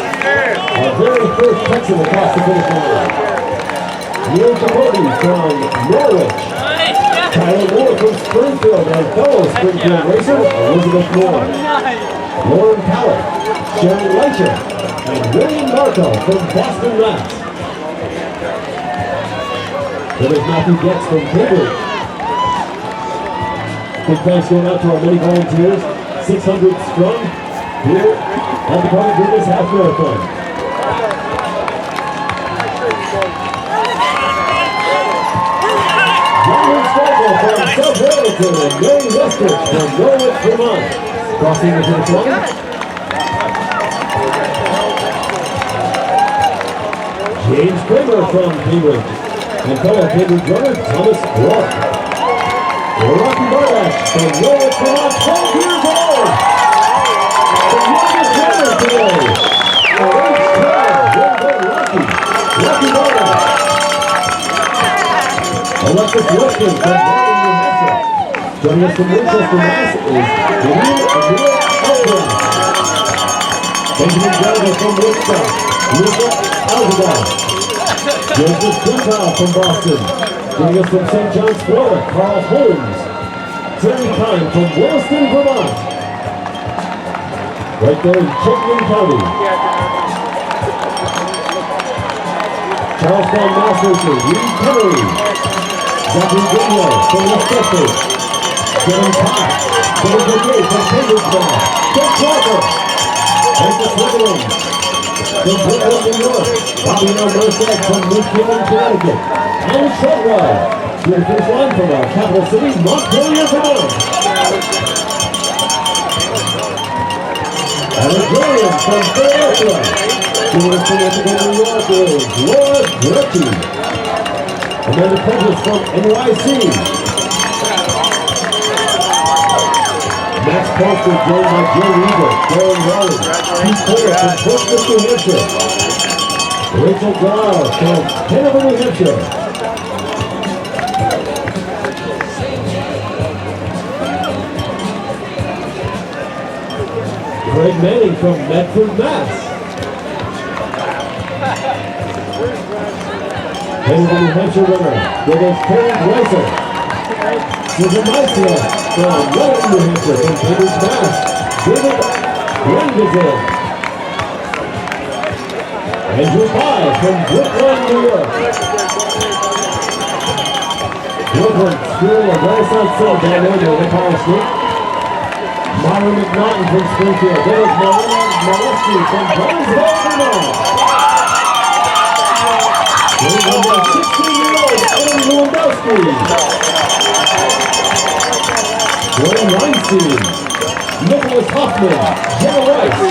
[SPEAKER 1] our very first Texan across the finish line. Neil Capote from Norwich. Tyler Moore from Springfield and fellow Springfield racer Elizabeth Moore. Lauren Pallett, Sharon Leicher, and William Marco from Boston, Mass. Then there's Matthew Getz from Cambridge. Big thanks going out to our many volunteers, 600 strong, here at the Party Goodness Half Marathon. John Stagel from South Hamilton and Mary Westridge from Norwich, Vermont. Crossing the finish line, James Kramer from Cambridge. And fellow Cambridge runner Thomas Rock. Rocky Bardash from Norwich, Vermont, 12 years old. The youngest runner today. Age 12, Rocky. Rocky Bardash. Alexis Weston from Vermont, New Hampshire. Joining us from Winchester, Mass. is Vivian Amir Alfred. Benjamin Gallagher from Woodstock. Lisa Alzadal. Joseph Gentile from Boston. Joining us from St. John's, Florida, Carl Holmes. Terry Kine from Williston, Vermont. Right there in Chittenden County. Charlestown, Mass. Racer, Reed Pennery. Zachary Goodwell from West Bedford. Kevin Cox, Kevin Goodway from Cambridge, Mass. Jeff Walker. Francis Wiggling from Brooklyn, New York. Bobby and Merced from New Haven, Connecticut. Alan Shotwell, to the finish line from our capital city, Montpelier, Vermont. Alan Williams from Philadelphia. Joining us from Ithaca, New York is Laura Gretchen. Amanda Prentice from NYC. Max Foster joined by Joe Weaver, Darren Raleigh, Pete Porter from Portsmouth, New Hampshire. Rachel Brower from Hanover, New Hampshire. Craig Manning from Medford, Mass. Hanover, New Hampshire runner, with us Karen Weiser. Susan Meister from Reading, New Hampshire, from Cambridge, Mass. David Rendezvous. Andrew Pye from Brooklyn, New York. Brooklyn School of Renaissance Center down there near Empire State. Myra McNaughton from Springfield. There is Marina Molesky from Brownsville, Vermont. There is number 16-year-old Adam Lewandowski. Jordan Weinstein, Nicholas Hoffman, Jenna Rice,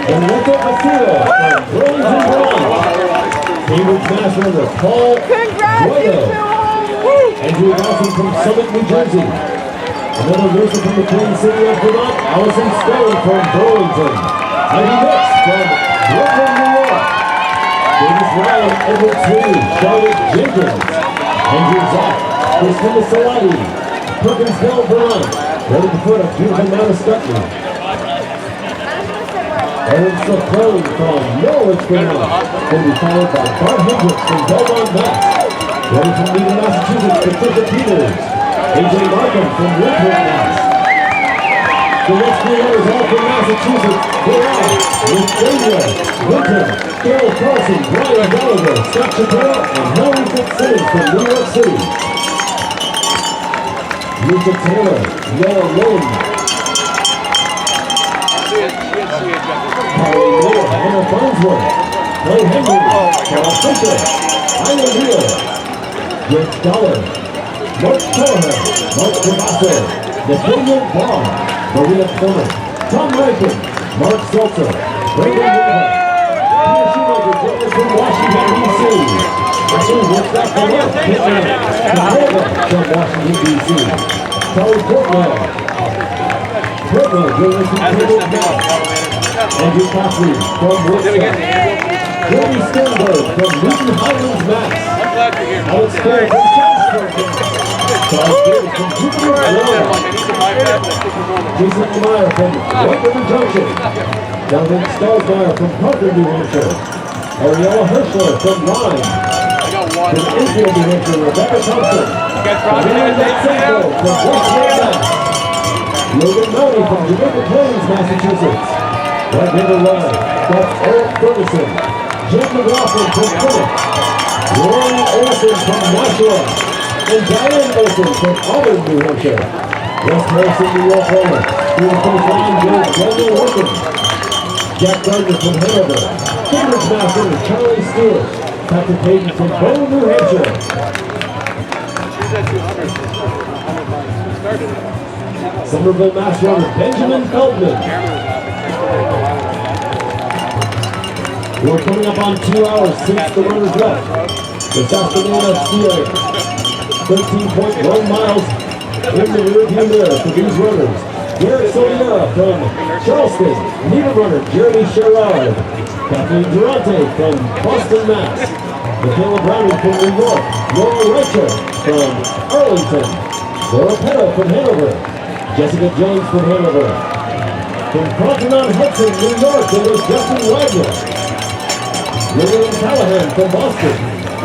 [SPEAKER 1] and Walter Asira from Burlington, Vermont. Cambridge, Mass. runner Paul Guido. Andrew Dawson from Summit, New Jersey. Another racer from the Queen City of Vermont, Allison Stone from Burlington. Heidi Nix from Brooklyn, New York. Davis Ryan, Edward Sweeney, Charlotte Jenkins, Andrew Zach, Christina Salati, Perkinsville, Vermont. Ready to put a beautiful Mount of Scutney. Aaron Safrone from Norwich, Vermont. Will be followed by Bart Hendricks from Belmont, Mass. Ready from Needham, Massachusetts, Patricia Peters. AJ Markham from Woodford, Mass. The next three runners all from Massachusetts. They're on with Danger, Winton, Carol Carlson, Brian Gallagher, Scott Shapiro, and Hillary Fitzsimmons from New York City. Lisa Taylor, Noah Lynn, Carly Miller, Hannah Farnsworth, Clay Henry, Carl Fisher, Ina Wheeler, Rick Dollar, Mark Kelleher, Mark Cavasso, Nathaniel Baum, Maria Clement, Tom Rankin, Mark Seltzer, Brandon Whitmer, Peter Shoemaker joined us from Washington, D.C. Actually, Woodstock and Quechee, from Washington, D.C. Kelly Portman joined us from Cambridge, Mass. Andrew Caffrey from Woodstock. Jody Sternberg from Newton Highlands, Mass. Alex Cole from Chatsworth. Charles Davis from Jupiter, Florida. Jason Meyer from White River Junction. Dominic Stalsmeyer from Hartford, New Hampshire. Ariella Hirschler from Lyme. From Enfield, New Hampshire, Rebecca Thompson. Leon Matsenko from Westwood, Mass. Logan Mounty from Jamaica Plains, Massachusetts. White River runner, that's Eric Ferguson. Jim McLaughlin from Plymouth. Lauren Olson from Nashua. And Diane Olson from Auburn, New Hampshire. West Harrison, New York runner. Through the finish line goes Daniel Wortham. Jack Gardner from Hanover. Cambridge, Mass. runner Charlie Stewart. Patrick Hayden from Bow, New Hampshire. Somerville, Mass. runner Benjamin Feldman. We're coming up on 2 hours since the runners left. The Saskadena Ski 13.1 miles in the rearview mirror for these runners. Derek Soliera from Charleston, leader runner Jeremy Sherrod, Kathleen Durante from Boston, Mass, Michaela Browning from New York, Laura Reicher from Arlington, Laura Petto from Hanover, Jessica Jones from Hanover. From Croton-on-Hudson, New York, there was Justin Wagner, Lillian Callahan from Boston,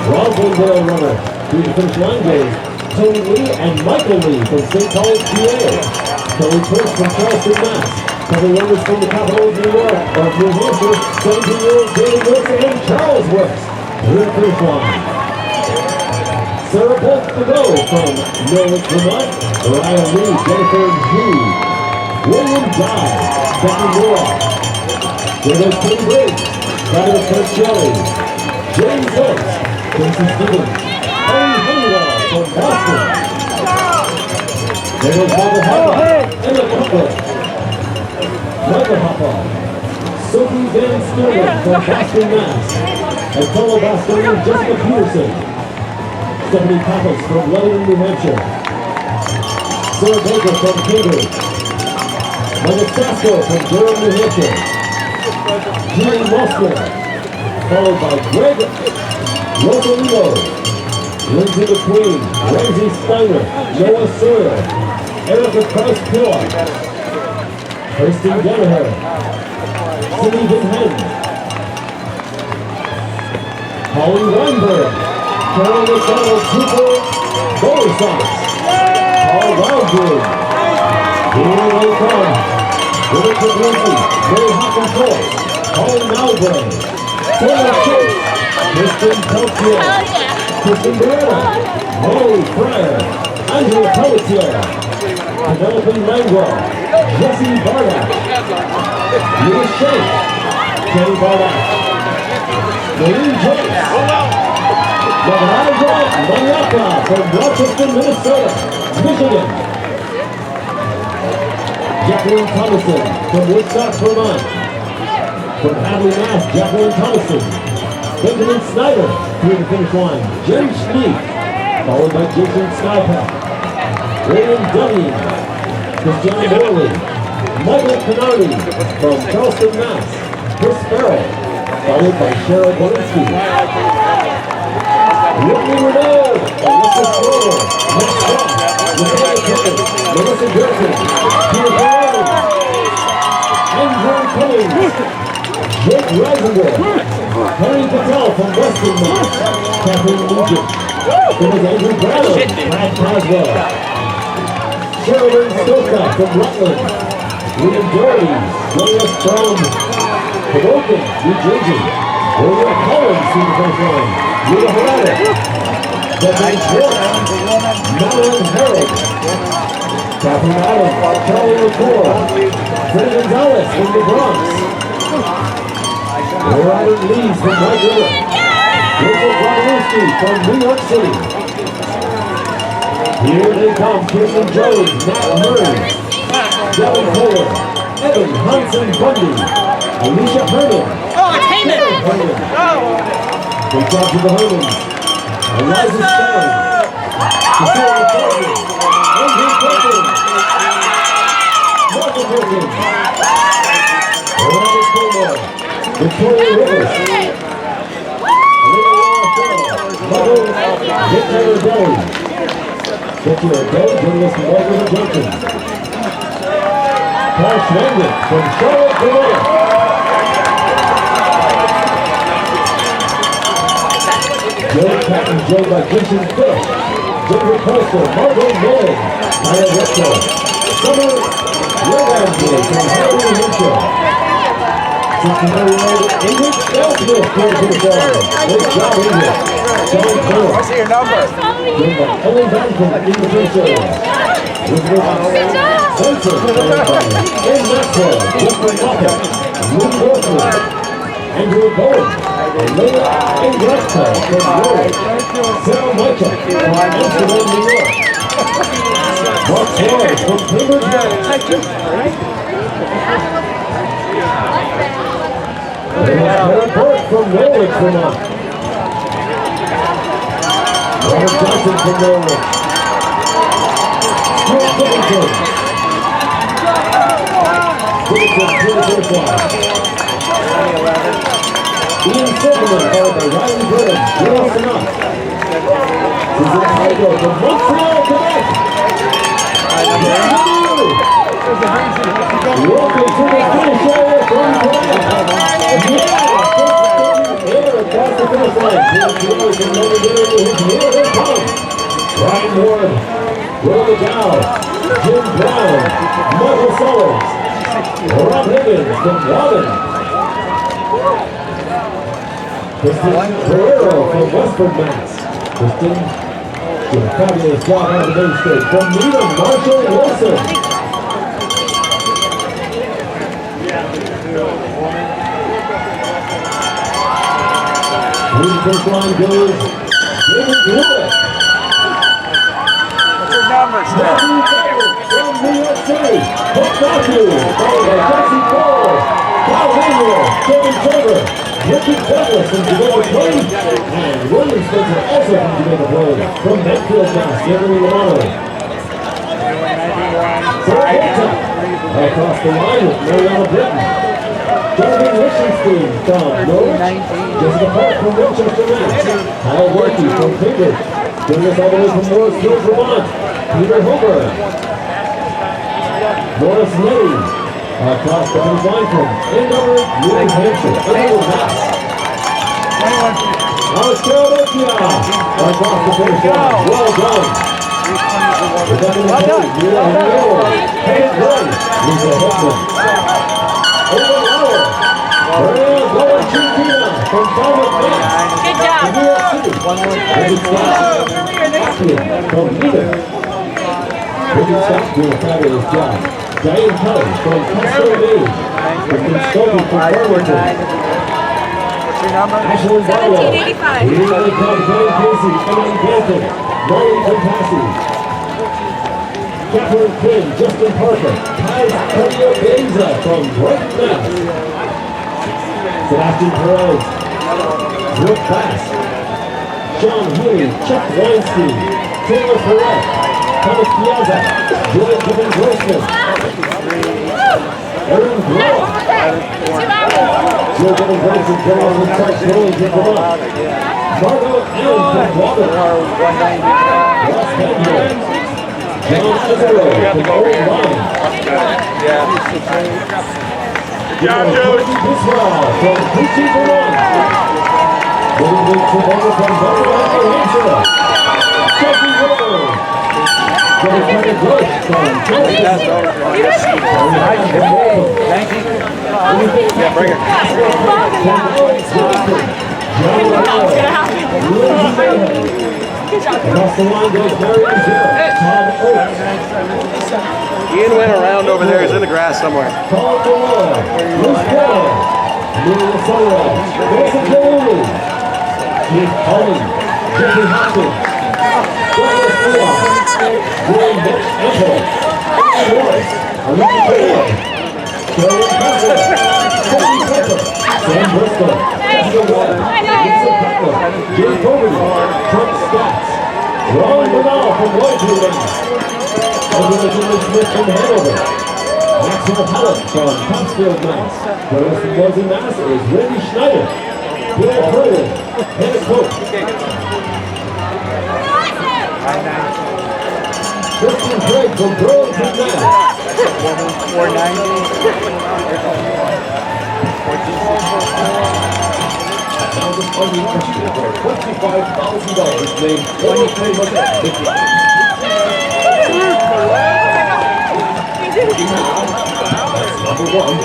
[SPEAKER 1] Roslindale runner, through the finish line goes Tony Lee and Michael Lee from St. Paul's, PA. Kelly Pierce from Charleston, Mass. Couple runners from the capital of New York, or New Hampshire, 17-year-old David Wilson and Charles Works through the finish line. Sarah Polk to go from Norwich, Vermont. Mariah Lee, Jennifer Hu, William Dye, Becky Moore. There goes Tim Briggs, Travis Percielli, James Oates, Quincy Stevens, Harry Honeywell from Boston. There goes Michael Hoppa, Emma Cutler, Michael Hoppa, Sophie Van Sterling from Boston, Mass, and fellow Bostonian Jessica Peterson, Stephanie Pappas from Lebanon, New Hampshire, Sarah Baker from Cambridge, Michael Stasko from Durham, New Hampshire, Julie Mosler, followed by Greg Rosalino, Lindsay McQueen, Ramsey Steiner, Noah Sawyer, Erica Krause-Pillar, Kirsten Gallagher, Cindy Van Hen, Holly Weinberg, Carol McDonald, Cooper, Bowler Sox, Paul Wildwood. Here they come. Rebecca Lindsay, Mary Hopkins Force, Holly Mowbray, Taylor Chase, Kristen Peltier, Kristen Beretta, Molly Fryer, Andrea Pelletier, Penelope Langwell, Jesse Bardak, Lewis Shake, Kenny Bardak, Maureen Joyce, Yavanaja Maniaka from Rochester, Minnesota, Michigan, Jacqueline Thomason from Woodstock, Vermont, from Hadley, Mass, Jacqueline Thomason, Benjamin Snyder through the finish line, Jen Schneek, followed by Jason Snypack, William Dunning, Christiana Morley, Michael Canardi from Charleston, Mass, Chris Farrell, followed by Cheryl Bolinsky, Whitney Renaud, Alyssa Schroeder, Nick Scott, Nicole Kippen, Melissa Gerson, Peter Perrone, Andrew Cummings, Jake Reisinger, Harry Patel from Weston, Mass, Catherine Nugent, there was Andrew Brown, Brad Caswell, Sheridan Stoka from Rutland, William Doherty, joining us from Hoboken, New Jersey, William Collins through the first line, Rita Harada, Bethany Schwartz, Madeline Harold, Catherine Adams, Charlie McCord, Freddie Gonzalez from the Bronx, Robert Lees from White River, Rachel Gronowski from New York City. Here they come, Kirsten Jones, Matt Murray, Devin Kohler, Evan Hansen Bundy, Alicia Herman.
[SPEAKER 5] Oh, it's Heyman!
[SPEAKER 1] Good job to the Hermans. Eliza Stone, Cecilia Thornton, Andrew Perkins, Martha Perkins, Robert Gilmore, Victoria Rivers, Alina Laura Mother, Victor O'Day. Victor O'Day joining us from Walker Junction. Paul Schwenden from Charlotte, Vermont. Joe Patton joined by Jason Fish, Jeffrey Coastal, Margot Millen, Maya Recto, Summer Levansley from Harvard, New Hampshire. 16-year-old Ingrid Stelsmith came to the ball. Good job, Ingrid. John Cole.
[SPEAKER 3] I see your number.
[SPEAKER 1] Joined by Ellen Vanson in the first area. Benson, joined by Ann Maxwell, Jeffrey Moffett, Lynn Dorfman, Andrew Bowen, Leila Ingresco from Norwich, Sarah Michael from Amsterdam, New York, Mark Suarez from Cambridge, Mass. Sarah Burke from Norwich, Vermont. Robert Johnson from Norwich. Stuart Dickinson. Dickinson to the first line. Ian Silverman followed by Riley Burnham. Close enough. Susan Heigl from Montreal, Quebec. Welcome to the finish area from Quebec. Yeah! Across the finish line. Here they come. Ryan Ward, Will McGow, Jim Brown, Michael Sellers, Rob Higgins from Robin. Kristen Guerrero from Westford, Mass. Kristen did a fabulous job on the main stage. From Needham, Marshall Wilson. Through the first line goes David Lewis.
[SPEAKER 4] What's your numbers there?
[SPEAKER 1] From New York City, Hook Matthews, followed by Jesse Cole, Kyle Daniel, Kevin Trevor, Richard Douglas from Jamaica Plain, and William Spencer also from Jamaica Plain. From Medfield, Mass, Jeremy Romano. Across the line with Mariana Britton. Jonathan Lichtenstein from Norwich. Jessica Park from Winchester, Mass. Kyle Workey from Cambridge. Joining us all the way from Morrisville, Vermont. Peter Hober. Morris Lee. Across the finish line from Andover, New Hampshire. Andover, Mass. Alex Carabocchia. Across the finish line. Well done. Rebecca McKay, Mira Hernero, Kate Gray, Lisa Hickman. Owen Lauer. Maria Golanchina from Falmouth, Mass.
[SPEAKER 5] Good job.
[SPEAKER 1] New York City. David Scott from Needham. David Scott doing a fabulous job. Diane Kelly from Castro, Maine. Kristen Stokey from Burlington.
[SPEAKER 4] What's your number?
[SPEAKER 1] Ashley Barlow.
[SPEAKER 5] 1785.
[SPEAKER 1] Ian Cole, Karen Casey, Emily Ganton. Molly Compassi. Catherine Quinn, Justin Parker, Kaz Cardio Beza from Brighton, Mass. Sebastian Perez, Brooke Bass, Sean Healy, Chuck Weinstein, Taylor Perret, Thomas Piazza, Joy Gibbon Grossman, Aaron Blow, Joe Gibbon Grossman, General with Charles Burlington, Vermont, Margot Allen from Water, Ross Hedgeman, John Ezero from Old Line.
[SPEAKER 3] Good job, Joe.
[SPEAKER 1] Biswell from Quechee, Vermont. Moving with Trevor from Vermont, New Hampshire. Jeffrey Rivers. Getting kind of good from Tennessee.
[SPEAKER 4] Thank you. Yeah, bring it.
[SPEAKER 1] Across the line goes Marion Jarrett, Todd Oates.
[SPEAKER 9] Ian went around over there. He's in the grass somewhere.
[SPEAKER 1] Paul Delore, Bruce Bell, Amelia Sunrise, Joseph Kalulu, Keith Cullen, Jeffrey Hopkins, Douglas Ula, William Mitch Emple, Morris, Alicia Taylor, Carolyn Kessler, Cody Pepper, Sam Bristol, Jessica Webb, Lisa Cutler, Jim Fogarty, Trump Scotts, Ron Bernal from Lloydwood, Angela Smith from Hanover, Maxwell Hallett from Topsfield, Mass. Joining us from Boise, Mass. is Randy Schneider, Bill Hurley, Hannah Cope, Kristen Craig from Burlington, Mass.
[SPEAKER 4] 490.
[SPEAKER 1] $25,000 named number one.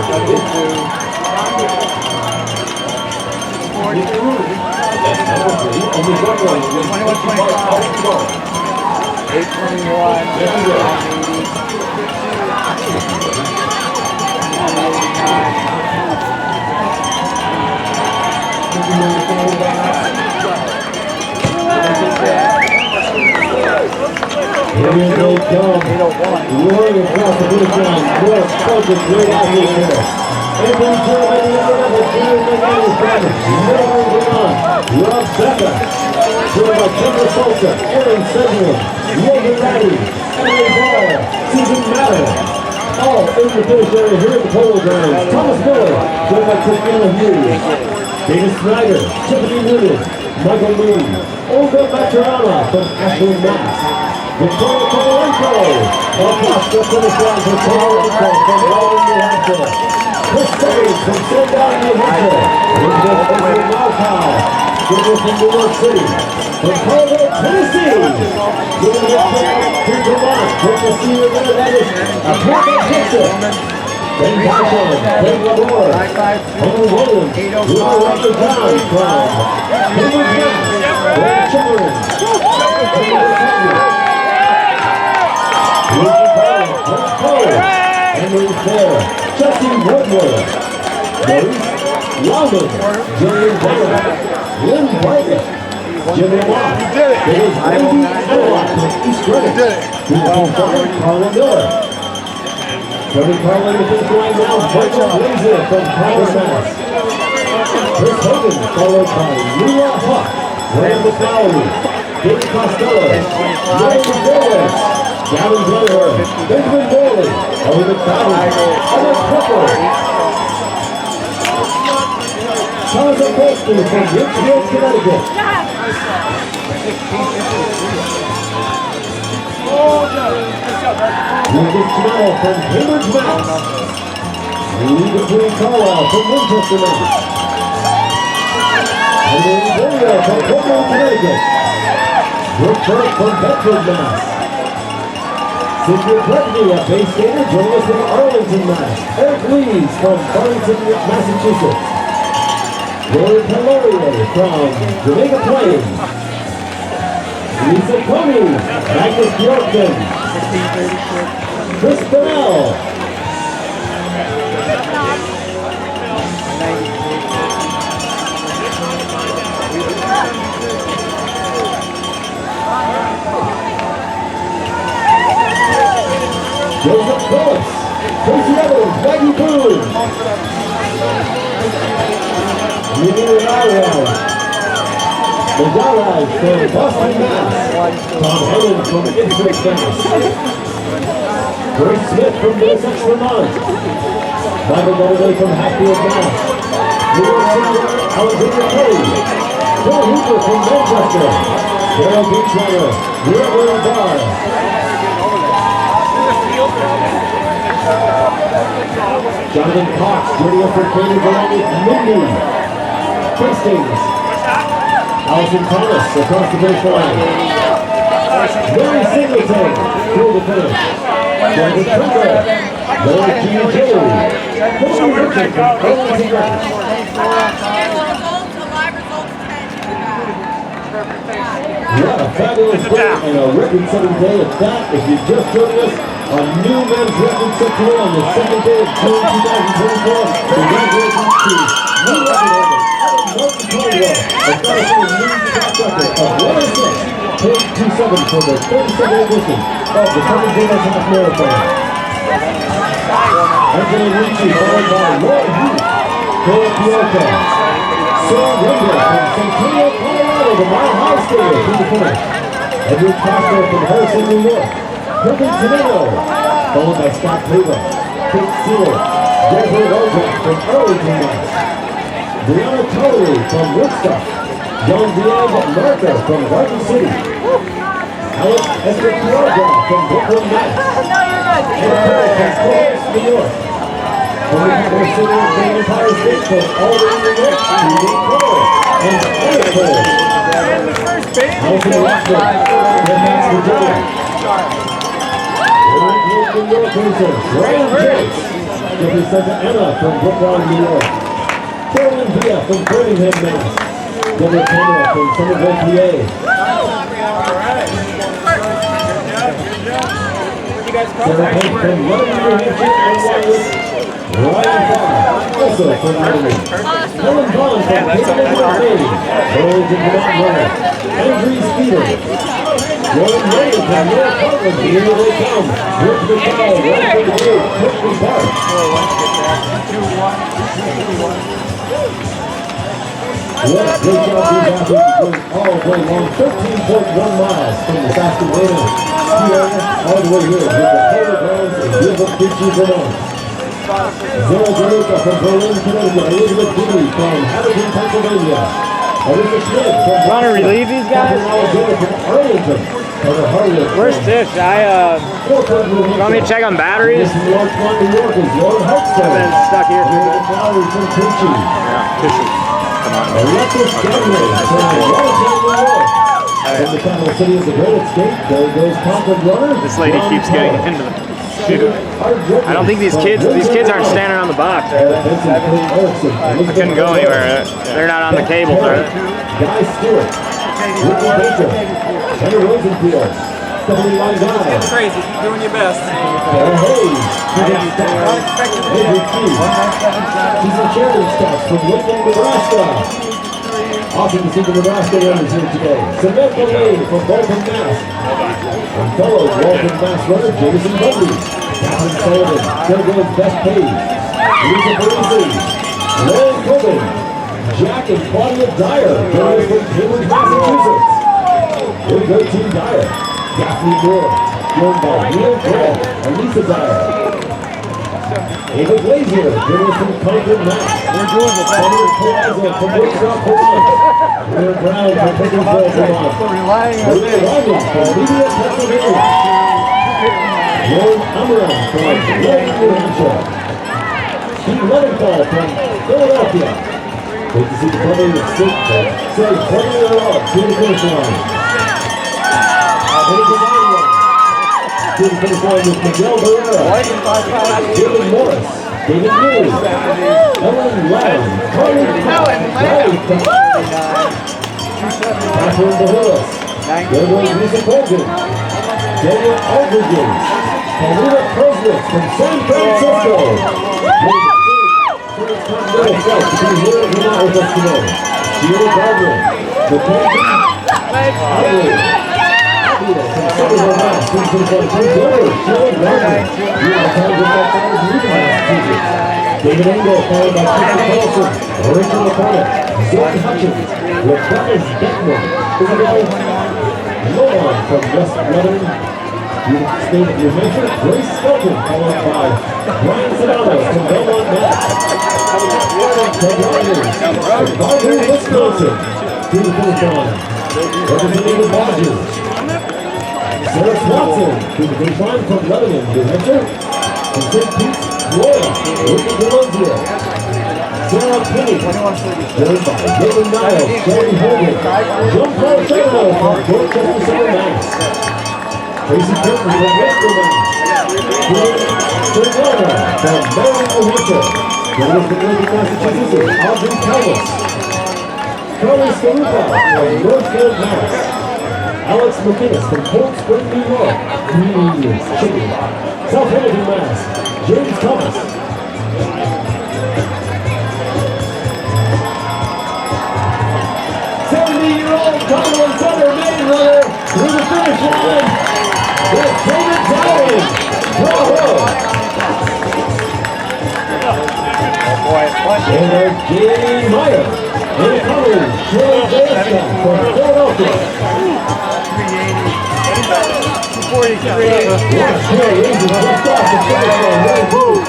[SPEAKER 1] Number three, only one running with $25,000.
[SPEAKER 4] 821.
[SPEAKER 1] Here they come. Roaring across the finish line. North Focus, great athlete here. Anthony German, the other level, Junior McManus from Middle Vermont. Rob Becca, joined by Kendra Salsa, Aaron Sedgwick, Logan Ratty, Emily Ball, Susan Matter. All in the finish area here at the polo grounds. Thomas Miller, joined by Christina Hughes, David Snyder, Tiffany Newman, Michael Moon, Olga Maturana from Ashland, Mass. Victoria Kovalenko, across the finish line for Kovalenko from Raleigh, New Hampshire. Chris Sayers from Sundown, New Hampshire. Elizabeth Owen Malkow, joining from New York City. From Colorado, Tennessee, joining us from Vermont. Great to see you there. That is a perfect picture. Ben Carson, Ben Labor, Henry Williams, Lou Roger Brown from Cambridge, Mass. Ben Children, Henry Fair, Jesse Woodward, Maurice Loudon, Jillian Taylor, Lynn White, Jimmy Watt, Dave Randy Analog from East Greenwich, Carla Miller. Coming Carla to finish line now, Michael Blazer from Congress, Mass. Chris Hogan, followed by Leah Huck, Rand McClowry, Dave Costello, Mary McDowell, Gavin Brenner, Benjamin Morley, Ellie McFadden, Emma Pepper, Charles Upholstery from Richfield, Connecticut. Lucas Canal from Cambridge, Mass. Lee between Carlisle from Winchester, Mass. Henry Boyer from Portland, Connecticut. Brooke Burke from Bedford, Mass. Cynthia Bretney, a Bay Skater, joining us from Arlington, Mass. Eric Lees from Farmington, Massachusetts. Lori Pelorier from Jamaica Plains. Lisa Coney, Magnus Bjorkman. Chris Bell. Joseph Phillips, Tracy Evans, Maggie Boone, Mimi Rivera, Mazaraz from Boston, Mass. Tom Helen from Ipswich, Mass. Grace Smith from Middlesex, Vermont. Michael Galloway from Hatfield, Mass. New York City, Alexander Kelly. Bill Hooper from Manchester. Daryl Beachwater, River Bar. Jonathan Cox joining us from Cambridge along with Mindy Hastings. Allison Thomas across the finish line. Mary Singleton through the finish. David Trevor, Larry G. Joe, Hillary Richard from Arlington, Mass. Yeah, a fabulous day and a record-setting day at that. If you just joined us, a new men's record set today on the second day of June 2024. Congratulations to new record holder Adam Martin Caldwell, establishing a new track record of 106.27 for the 32nd edition of the Saskadena Half Marathon. Anthony Ricci, followed by Roy Heath, Philip Bianca, Sarah Wendell from Centennial, Colorado, the Mile High Skater through the finish. Edward Costner from Harrison, New York. Kirby Tomato, followed by Scott Cleaver, Kate Sealer, Jennifer Wojak from Arlington, Mass. Brianna Tollery from Woodstock, John Diaz Marker from Garden City, Alex Escobar from Brooklyn, Mass. And Perry from Columbus, New York. From the capital city of the Empire State Coast, all the way to New York, Lee Cole and Eric Cole. Allison Rockford from Mass, Virginia. New York racer, Brian Jakes, representing Anna from Brookline, New York. Carolyn Villa from Birmingham, Mass. Deborah Tamara from Somerville, PA. Sarah Hank from London, New Hampshire, and Ryan Barr, also from Ireland. Helen Vaughn from Cambridge, Maine. Burlington, Vermont, Andrew Speeder. Jordan Ray from North Portland, here they come. Rick McCall, right from the gate, Kirkland Park. Yes, great job, these athletes going all the way long, 13.1 miles from the Saskadena Ski area all the way here with the Polar Grounds in beautiful Quechee, Vermont. Zara Garuka from Berlin, Connecticut. Elizabeth Dewey from Hartford, Pennsylvania. Alyssa Schmidt from
[SPEAKER 4] Want to relieve these guys?
[SPEAKER 1] Alexander from Arlington.
[SPEAKER 4] Where's Tish? You want me to check on batteries?
[SPEAKER 1] From Yorktown, New York is Lauren Hartford.
[SPEAKER 4] I've been stuck here.
[SPEAKER 1] Valerie from Quechee.
[SPEAKER 9] Yeah, Tish. Come on.
[SPEAKER 1] Alexis Gagnon from Watertown, New York. From the capital city of the Great State, there goes Concord runner.
[SPEAKER 4] This lady keeps getting into the chute. I don't think these kids aren't standing on the box. Right? I couldn't go anywhere. They're not on the cable. Right?
[SPEAKER 1] Guy Stewart, Ricky Baker, Henry Rosenfield, Stephanie Langai.
[SPEAKER 3] It's crazy. Keep doing your best.
[SPEAKER 1] Sarah Hayes, Kevin Stack, Avery Key. She's the chairman staff from Lincoln, Nebraska. Awesome to see the Nebraska runners here today. Samantha Lane from Bolton, Mass. And fellow Bolton, Mass runner Jameson Bundy. Catherine Sullivan, Fairground's best paid. Lisa Parisi, Lauren Coben, Jack and Claudia Dyer, girls from Cambridge, Massachusetts. Here go Team Dyer. Daphne Moore, joined by Neil Grant and Lisa Dyer. Ava Glazier, girls from Concord, Mass. Heather Palazzo from Woodstock, Vermont. Claire Brown from Pickersville, Vermont. Maria Rogers from Media, Pennsylvania. Lauren Amaran from Lowell, New Hampshire. Steve Leventhal from Philadelphia. Great to see the brother of Sid, say, plenty of love to the finish line. To the finish line with Miguel Barrera, David Morris, David News, Ellen Lamb, Carly Catherine DeHillis, there goes Lisa Colgan, Daniel Aldridge, Paulina Krosnitz from San Francisco. Little flight to be here in Vermont with us today. Sheila Gardner, the Panther, Adley, Abia from Somerville, Mass. Sheila Gardner, you are found with that side of Newton, Massachusetts. David Engel, followed by Christian Carlson, Rachel McCormick, Zoe Hutchins, Rebecca Beckman, Isabel Lohan from West Lebanon, State of New Hampshire, Grace Skelton, followed by Brian Sedano from Vermont, Mass. From Barber, Wisconsin, to the finish line. Representing the Dodgers, Sarah Swanson, to the finish line from Lebanon, New Hampshire. From St. Pete's, Florida, Ricky Delonzio. Sarah Penny, joined by Dylan Niles, Shelly Hogan, Jean-Paul Charbonneau from Dorchester Center, Mass. Tracy Curtin from Western Mass. Sergona from Maryland, New Hampshire. Joining from Lincoln, Massachusetts, Audrey Calvis. Carly Skarupa from Northfield, Mass. Alex McGinnis from Cold Spring, New York. South Hamilton, Mass. James Thomas. 70-year-old Cumberland Center main runner through the finish line. It's David Dowling. Bravo! And there's Jay Meyer. And coming, Shirley Danston from Philadelphia. 243. Last year, raises just off the finish line. Very good.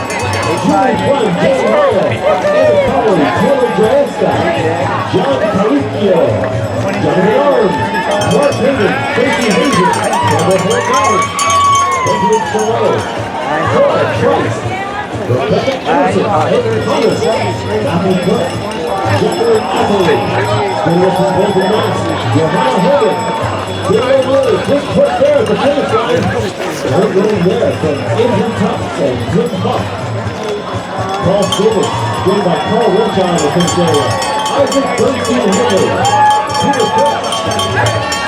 [SPEAKER 1] Julie Plum, Jay Meyer. And coming, Taylor Danston. John Caricchio. Johnny Arms. Mark Hayden. Tracy Hazen. Campbell Fort College. Benjamin Sorrell. Cora Trice. Rebecca Anderson, Heather Thomas, Matthew Cook, Jacqueline Atherley, Dennis from Bolton, Mass, Johanna Hogan, Daniel Murray, just put there at the finish line. Third running there from Andrew Tufts and Jim Buck. Paul Stevens, joined by Carl Winchon in the finish area. Isaac Bernstein Henry, Peter Cook,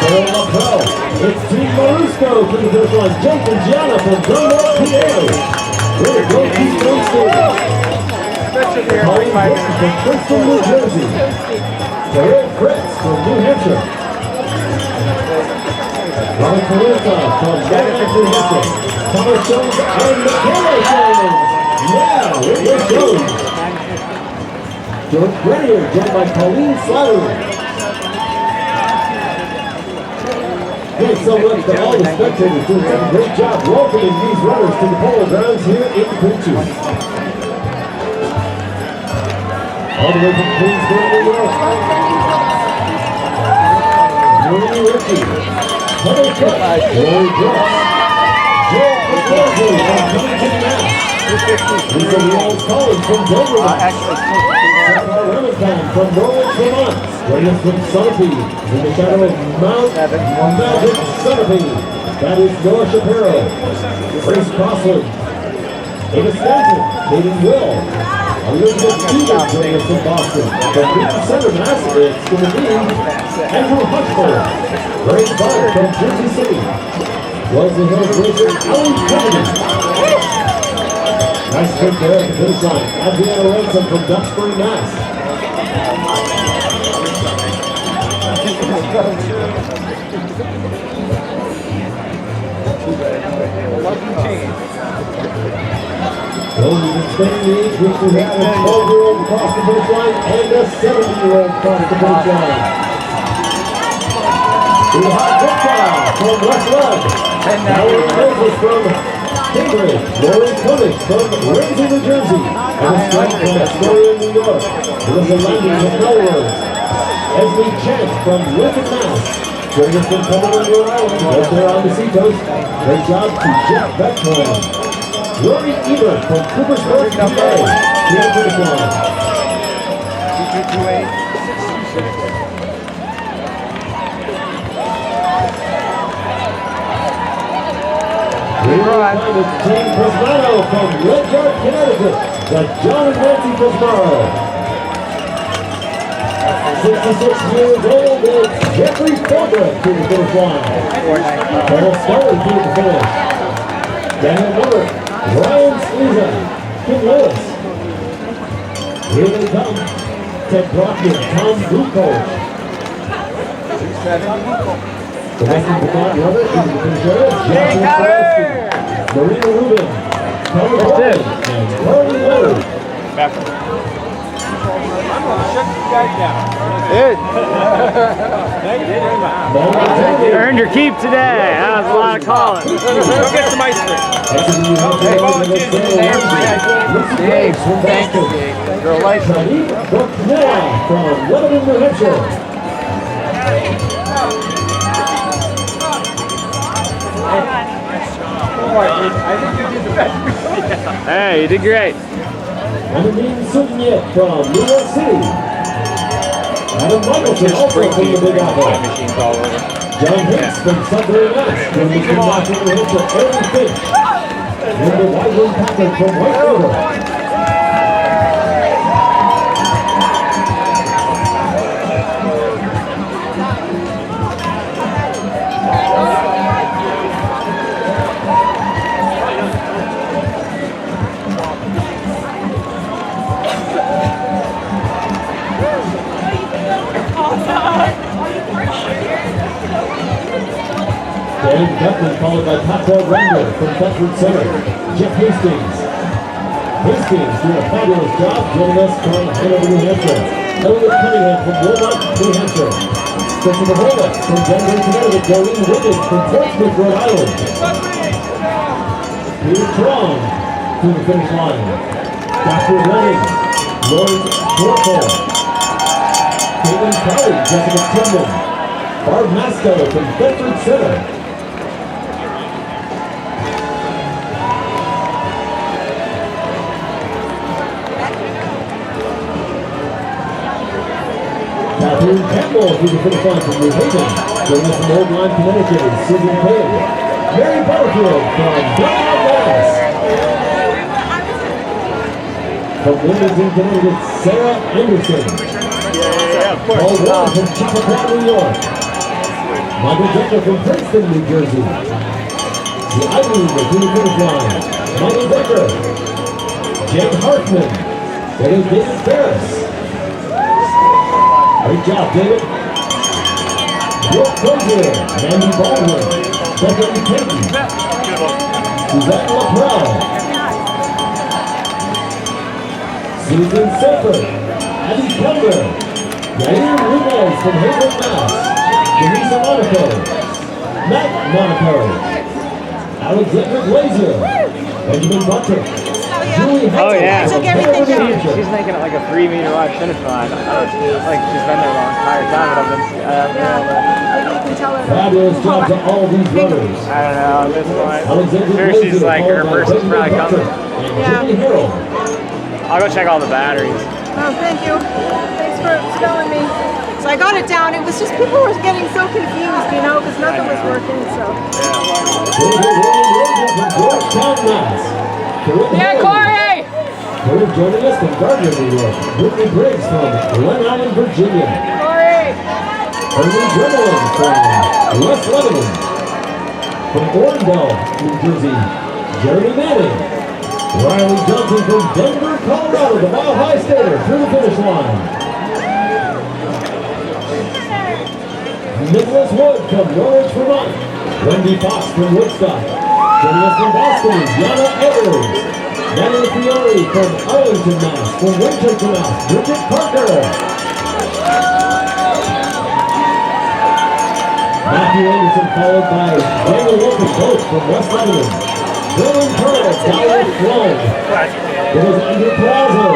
[SPEAKER 1] Sarah LaPel. It's Team Marusco to the finish line. Jake and Gianna from Vermont, PA. Way to go, Keystone State. Colleen Burton from Princeton, New Jersey. Terrell Fritz from New Hampshire. Robert Kalita from Madison, New Hampshire. Thomas Jones and Michaela Jones. Yeah, it was Jones. George Grenier, joined by Colleen Slattery. Thanks so much to all the spectators doing such a great job welcoming these runners to the polo grounds here in Quechee. All the way from Queensboro, New York. Marie Ritchie, Heather Cook, Lori Brooks, Jill McKenzie from Covington, Mass. Lisa Rios Collins from Denver, Mass. Sarah Remington from Norwich, Vermont. Joining us from Sunapee, in the shadow of Mount Magic Sunapee. That is Noah Shapiro, Grace Crossland, Ava Stanton, Hayden Will, Elizabeth Stevens joining us from Boston. From Newton Center, Mass, it's going to be Andrew Hartford, Greg Budd from Jersey City, Wellesley Hills racer Alan Kennedy. Nice sprint there at the finish line. Adriana Ransom from Duxbury, Mass. Well, we've been spending the age group. We have a 12-year-old across the finish line and a 70-year-old across the finish line. We have Victor from West Lud. Howard Moses from Cambridge. Lauren Koenig from Ramsey, New Jersey. And Strength from Astoria, New York. Melissa Landing from Melrose. Esme Chant from Lincoln, Mass. Joining us from Cumberland, Rhode Island, right there on the seacoast. Great job to Jeff Beckman. Rory Ebert from Coopersburg, PA. To the finish line. We ride with Team Cosmaro from Ledyard, Connecticut. The John and Nancy Cosmaro. 66 years old, it's Jeffrey Forbert to the finish line. Paul Scully to the finish. Daniel Miller, Ryan Sleason, Kim Lewis. Here they come. Ted Brockman, Tom Bukoch. The Western Vermont runner to the finisher, Jeffrey Forbert. Marina Rubin, Tyler Baldwin, and Carly Leonard.
[SPEAKER 4] You earned your keep today. That was a lot of calling.
[SPEAKER 3] Go get some ice cream.
[SPEAKER 1] Dave, thank you, Dave. You're a lifesaver. Brooke Noah from Lebanon, New Hampshire.
[SPEAKER 3] I think you did the best.
[SPEAKER 4] Hey, you did great.
[SPEAKER 1] Amin Sunyet from New York City. Adam Michelson also from the Big Apple. John Hicks from Sudbury, Mass. From the International New Hampshire, Aaron Finch. And the Wyvern Patrick from White River. Dan Beckman followed by Pat Render from Bedford Center. Jeff Hastings. Hastings doing a fabulous job joining us from Hanover, New Hampshire. Elliot Cunningham from Wilmot, New Hampshire. Christopher Holmes from Denver, Connecticut. Doreen Wiggins from Portsmouth, Rhode Island. Peter Trong to the finish line. Dr. Lennon. Lawrence Dorfel. Caitlin Kelly, Jessica Tillman. Barb Masco from Bedford Center. Catherine Campbell through the finish line from New Haven. Joining us from Old Line, Connecticut is Susan Payne. Mary Butterfield from Vermont, Mass. From Wilmington, Connecticut, Sarah Anderson. Paul Ward from Chappaqua, New York. Michael Decker from Princeton, New Jersey. The Ivy through the finish line. Michael Decker. Jen Hartman. That is David Ferris. Great job, David. Brooke Crozier, Mandy Baldwin, Bethany Payton, Suzanne LaPrelle, Susan Silford, Abby Kelder. Yair Ruiz from Hayward, Mass. Denise Monaco. Matt Monaco. Alexander Glazer. Benjamin Butler. Julie Hutton.
[SPEAKER 4] Oh, yeah.
[SPEAKER 8] I took everything down.
[SPEAKER 4] She's making it like a 3 meter wide finish line. I don't like she's been there the entire time, but I've been
[SPEAKER 8] Maybe you can tell her.
[SPEAKER 1] Fabulous job to all these runners.
[SPEAKER 4] I don't know at this point.
[SPEAKER 1] Alexander
[SPEAKER 4] Sure, she's
[SPEAKER 1] Glazer,
[SPEAKER 4] like her
[SPEAKER 1] followed by
[SPEAKER 4] first is
[SPEAKER 1] Benjamin
[SPEAKER 4] probably
[SPEAKER 1] Butler
[SPEAKER 4] coming.
[SPEAKER 1] and
[SPEAKER 8] Yeah.
[SPEAKER 1] Jimmy Harrell.
[SPEAKER 4] I'll go check all the batteries.
[SPEAKER 8] Oh, thank you. Thanks for spelling me. So I got it down. It was just people were getting so confused, you know, because nothing was working. So.
[SPEAKER 1] Georgetown, Mass.
[SPEAKER 2] Yeah, Corey!
[SPEAKER 1] Corey joining us from Gardner, New York. Whitney Briggs from Glen Allen, Virginia.
[SPEAKER 2] Corey!
[SPEAKER 1] Ernie Gremlin from West Lebanon. From Orangeville, New Jersey, Jeremy Manning. Riley Johnson from Denver, Colorado, the Mile High Stater through the finish line. Nicholas Wood from Norwich, Vermont. Wendy Fox from Woodstock. Joining us from Boston, Yana Edwards. Natalie Fiore from Arlington, Mass. From Winchester, Mass. Bridget Parker. Matthew Anderson followed by Daniel Wilson, both from West Lebanon. Dylan Pearl, Tyler Flood. It was Andrew Palazzo.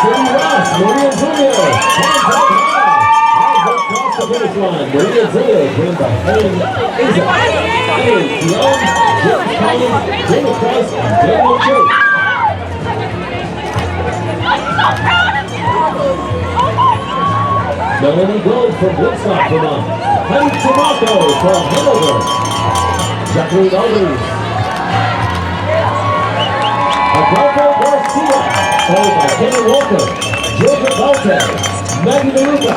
[SPEAKER 1] Cindy Ross, Maria Zilio. Hands up high. Across the finish line, Maria Zilio joined by Helen Isa. Helen Dion, James Collins, Daniel Price, and Daniel Church. Melanie Gold from Woodstock, Vermont. Heidi Tomaco from Hanover. Jacqueline Alders. Adolfo Garcia, followed by Kenny Walker, Georgia Valtez, Maggie DeLuca.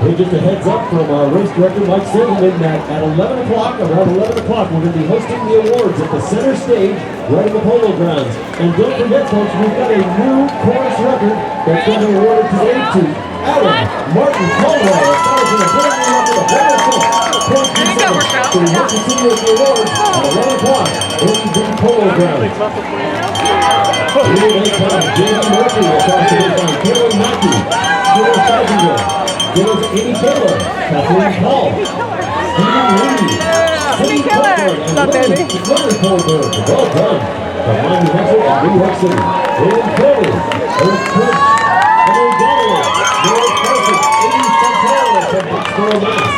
[SPEAKER 1] Here's just a heads up from our race director, Mike Silverman, that at 11 o'clock, around 11 o'clock, we're going to be hosting the awards at the center stage, right in the polo grounds. And don't forget, folks, we've got a new course record that's going to be awarded today to Adam Martin Caldwell. That is an appointment record of 106.2 seconds. So we hope to see you at the awards at 11 o'clock in the polo grounds. Here they come, Jamie Murphy across the baseline, Karen Mackey, Stuart Scheibinger. There's Amy Taylor, Kathleen Paul, Stephen Lee, Cindy Copeland, and Larry Colberg. Well done. From New Hampshire and New York City. William Kelly, Eric Chris, Henry Donnelly, George Carson, Amy Santana from Bucksboro, Mass.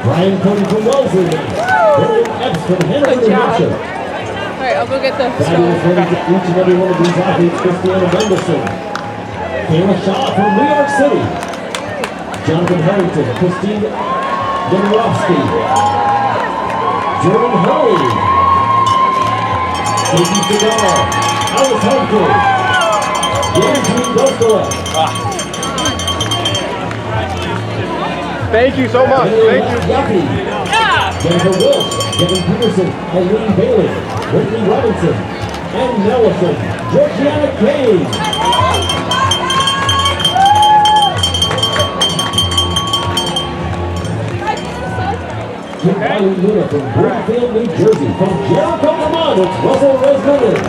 [SPEAKER 1] Brian Cody from Wellesley, Mass. William Epps from Hanover, New Hampshire.
[SPEAKER 2] All right, I'll go get the
[SPEAKER 1] Fabulous running to each and every one of these athletes. Christiana Mendelson, Kayla Shaw from New York City. Jonathan Harrington, Christine Jodorowsky, Jordan Hurley, Casey Segar, Alice Humphrey, James Dostala.
[SPEAKER 3] Thank you so much. Thank you.
[SPEAKER 1] Yuppie, Jennifer Wilkes, Kevin Peterson, Eileen Bailey, Whitney Robinson, Ann Nelson, Georgiana Kane. Kimberly Luna from Brookfield, New Jersey. From Jericho, Vermont, it's Russell Resnick.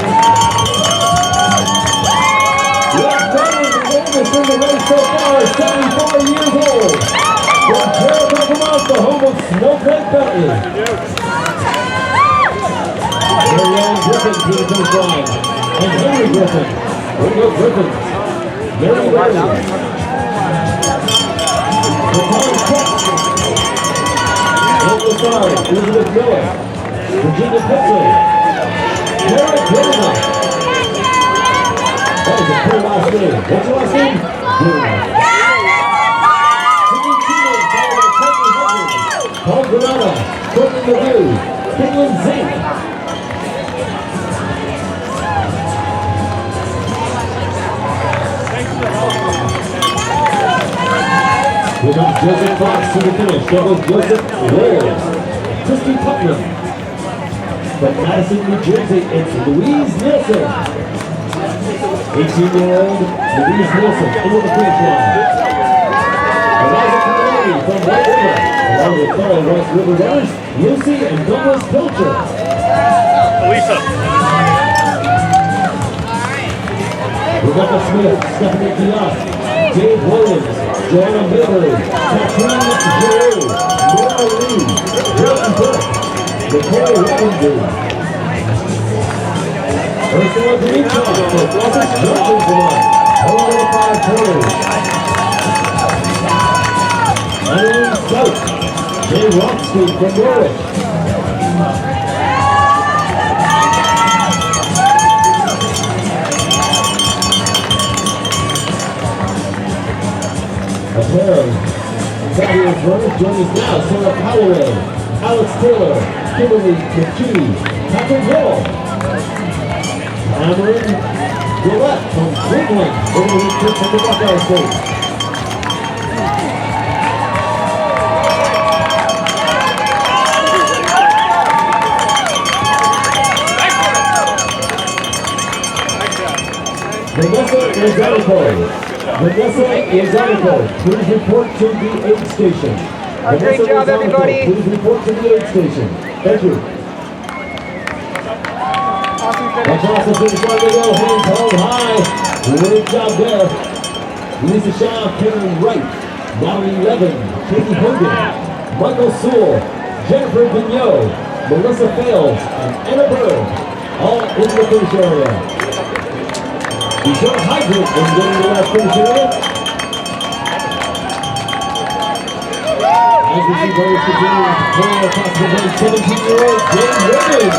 [SPEAKER 1] Last runner, the oldest in the race so far, 74 years old. From Jericho, Vermont, the home of Snowflake Bentley. Marianne Griffin to the finish line. And Henry Griffin. Ringo Griffin. Mary Riley. Natalie Cox. Elizabeth Miller, Virginia Pitzel, Derek Gilman. That was a cool last name. What's your last name? Gilman. Cindy Keenan, followed by Courtney Hudson, Paul Granada, Courtney McGee, Caitlin Zink. Here comes Joseph Fox to the finish. There goes Joseph Williams. Christy Putnam. From Madison, New Jersey, it's Louise Nielsen. 18-year-old Louise Nielsen into the finish line. Eliza Carnelli from White River. River runners, Lucy and Douglas Pilcher.
[SPEAKER 4] Elisa.
[SPEAKER 1] Rebecca Smith, Stephanie Diaz, Dave Williams, Joanna Mayberry, Katrina Giroux, Nora Lee, Jordan Burke, Nicole Robinson, Ursula Greencroft for Floss's Johnson, Vermont, over the 5 quarters. Eileen South, Jay Rothstein from Norwich. A pair of fabulous runners join us now. Sarah Calloway, Alex Taylor, Kimberly McKee, Patrick Hill, Cameron Gillette from Cleveland, over the trip from the Buckeye State. Vanessa Izanico, please report to the aid station.
[SPEAKER 3] Great job, everybody.
[SPEAKER 1] Please report to the aid station. Thank you.
[SPEAKER 3] Awesome finish.
[SPEAKER 1] Across the finish line they go, hands held high. Great job there. Lisa Shaw, Karen Wright, Natalie Levin, Katie Hogan, Michael Sewell, Jennifer Vigneault, Melissa Fales, and Anna Berg, all in the finish area. Be sure to hydrate when getting to that finish area. As we see players continue pulling across the line, 17-year-old Jade Wiggins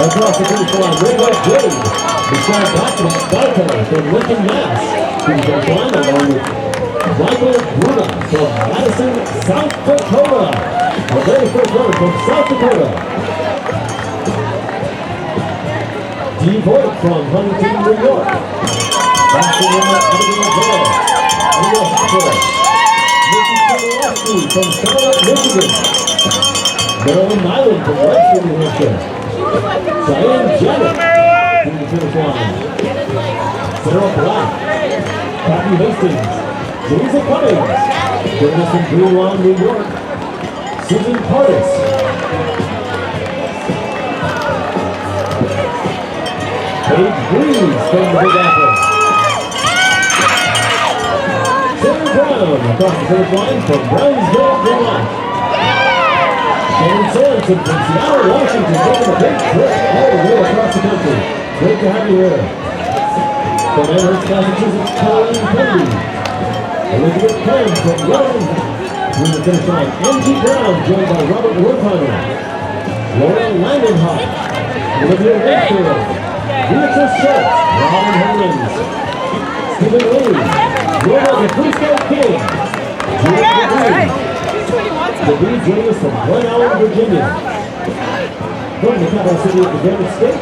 [SPEAKER 1] across the finish line. Way back Jade. Michelle Barton from Lincoln, Mass. To the finish line along with Michael Bruna from Madison, South Dakota. Our very first runner from South Dakota. Dee Voigt from Huntington, New York. Boston runner Abigail Bell, Ella Hartford. Nikki Komorowski from Charlotte, Michigan. Marilyn Nyland from Webster, New Hampshire. Diane Janet to the finish line. Sarah Black, Kathy Hastings, Louisa Cummings, joining us from Green Lawn, New York. Susan Curtis. Paige Breeze from the Big Apple. Sarah Brown across the finish line from Brownsville, Vermont. Shannon Sorensen from Seattle, Washington, taking a big trip all the way across the country. Great to have you here. From Amherst, Massachusetts, Colleen Kennedy. Elizabeth Penn from Rome through the finish line. Angie Brown joined by Robert Wertheimer. Laura Langenhoff. Olivia Redfield. Beatrice Schultz. Robin Hemmings. Stephen Lee. Roma the Frisco King. Judith DeVee. DeVee joining us from Glen Allen, Virginia. From the capital city of the Granite State.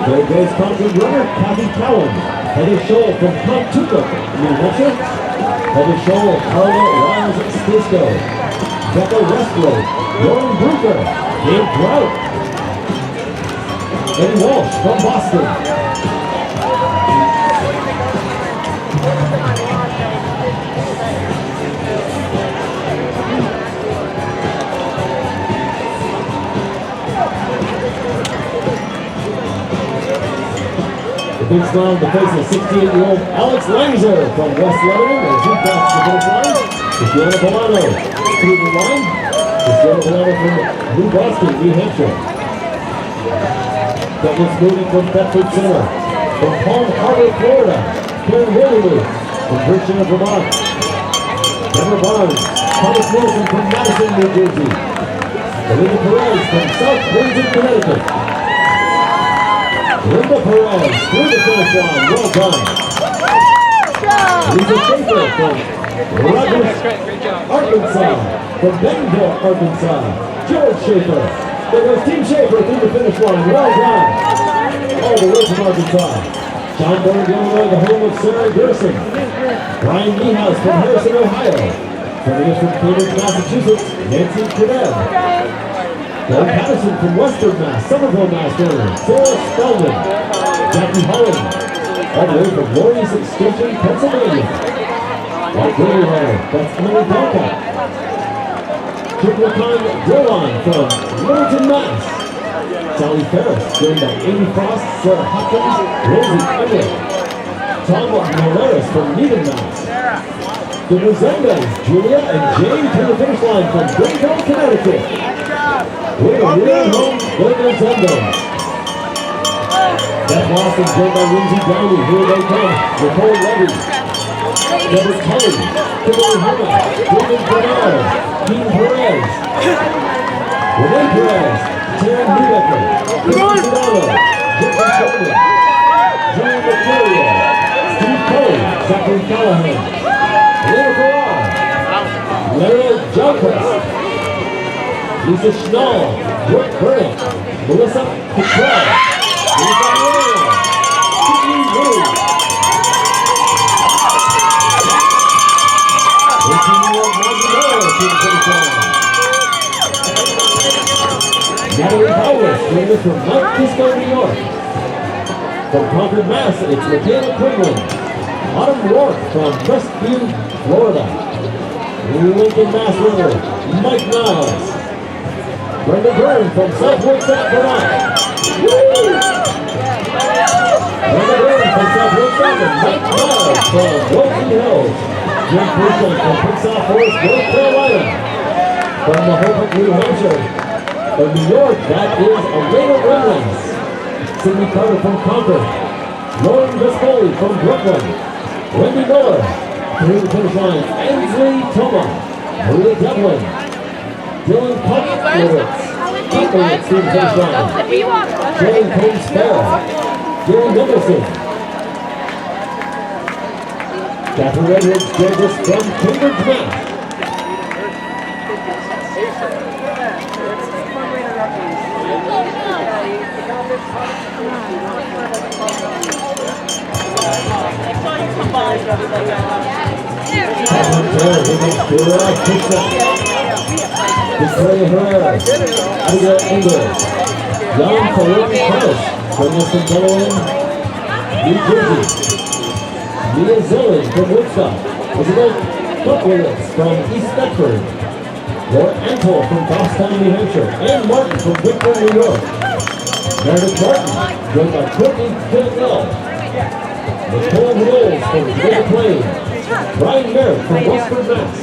[SPEAKER 1] Great Days Concord runner Kathy Cowan. Heather Scholl from Pontuca, New Hampshire. Heather Scholl, Carla Wiles Stisco. Becca Westwood. Lauren Bruker. Dave Trout. Eddie Walsh from Boston. The big smile on the face of 68-year-old Alex Lanzer from West Lebanon as he crosses the finish line. Christiana Bolano through the line. Christiana Bolano from New Boston, New Hampshire. Douglas Moody from Bedford Center. From Palm Harbor, Florida, Karen Wildermuth from Virginia, Vermont. Deborah Barnes, Thomas Wilson from Madison, New Jersey. Belinda Perez from South Windsor, Connecticut. Linda Perez through the finish line. Well done. Lisa Schaefer from Rogers, Arkansas. From Bentonville, Arkansas. George Schaefer. There goes Team Schaefer through the finish line. Well done. All the way from Arkansas. Schaumburg, Illinois, the home of Sarah Gerson. Brian Niehaus from Harrison, Ohio. Joining us from Cambridge, Massachusetts, Nancy Credeb. Doug Patterson from Western Mass, Somerville, Mass. Sarah Spellman. Jackie Holland. All the way from Glorious Station, Pennsylvania. White River Runner, that's Emily Belka. Triple-time Dillon from Littleton, Mass. Sally Ferris, joined by Amy Frost, Sarah Hopkins, Rosie Everett. Tom Morales from Needham, Mass. The Resendes, Julia and Jane to the finish line from Greenville, Connecticut. We're at home, the Resendes. Beth Lawson, joined by Lindsay Downey. Here they come. Nicole Levy, Deborah Kelly, Kimberly Herman, David Bernard, Dean Perez, Renee Perez, Taryn Neubecker, Chris Sedano, Jeffrey Sherman, Julie McCurrier, Steve Cole, Zachary Callahan, Lena Farrar, Lara Jalkas, Lisa Schnall, Brooke Burnett, Melissa Petrell, Lisa Moore, Sydney Wu, 18-year-old Montanaro to the finish line. Natalie Howard, joined us from Mount Kisco, New York. From Concord, Mass, it's Michaela Quinlan. Autumn Rourke from Crestview, Florida. Lincoln, Mass runner, Mike Niles. Brenda Byrne from South Pomfret, Vermont. Brenda Byrne from South Pomfret and Mike Niles from Wilson Hills. Jim Purcell from Pixar Forest, North Carolina. From Mahopac, New Hampshire. From New York, that is Elena Reynolds. Sydney Carter from Concord. Lauren Vescoli from Brooklyn. Wendy Miller through the finish line. Ainsley Toma. Maria Devlin. Dylan Puckwitz. Puckwitz through the finish line. Jalen Payne Sparrow. Gary Nicholson. Catherine Edwards joins us from Cambridge, Mass. Victoria Herrera, Abigail Engel, Jan Philippe Harris, joining us from Delaware, New Jersey. Mia Zillig from Woodstock, Isabel Buckwitz from East Bedford, Laura Antle from Goffstown, New Hampshire, and Martin from Victor, New York. Meredith Martin, joined by Courtney Gill, Nicole Knowles from Great Plains, Brian Merritt from Westford, Mass.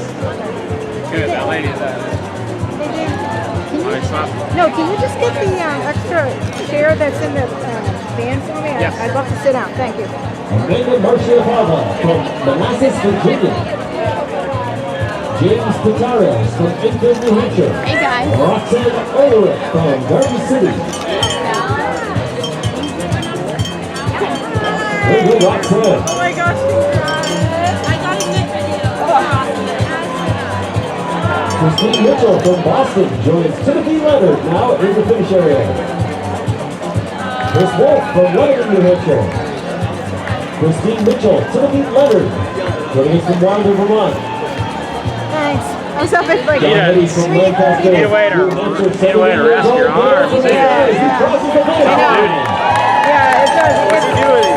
[SPEAKER 4] Good, that lady is
[SPEAKER 8] No, can you just get the extra chair that's in the van for me?
[SPEAKER 4] Yes.
[SPEAKER 8] I'd love to sit down. Thank you.
[SPEAKER 1] Amanda Marcia-Fava from Manassas, Virginia. James Pitares from Enfield, New Hampshire.
[SPEAKER 5] Hey guys.
[SPEAKER 1] Roxanne Ulrich from Garden City. Very good, Roxanne.
[SPEAKER 5] Oh my gosh, I got a good video.
[SPEAKER 1] Christine Mitchell from Boston joins Timothy Leonard now in the finish area. Chris Wolf from Lebanon, New Hampshire. Christine Mitchell, Timothy Leonard, joining us from Wilder, Vermont.
[SPEAKER 8] Thanks. I was hoping for
[SPEAKER 1] John Eddy from Lancaster,
[SPEAKER 4] Need a way to
[SPEAKER 1] New Hampshire,
[SPEAKER 4] rest your arms.
[SPEAKER 1] He crosses the finish line.
[SPEAKER 8] Yeah, it does.
[SPEAKER 4] What's he doing?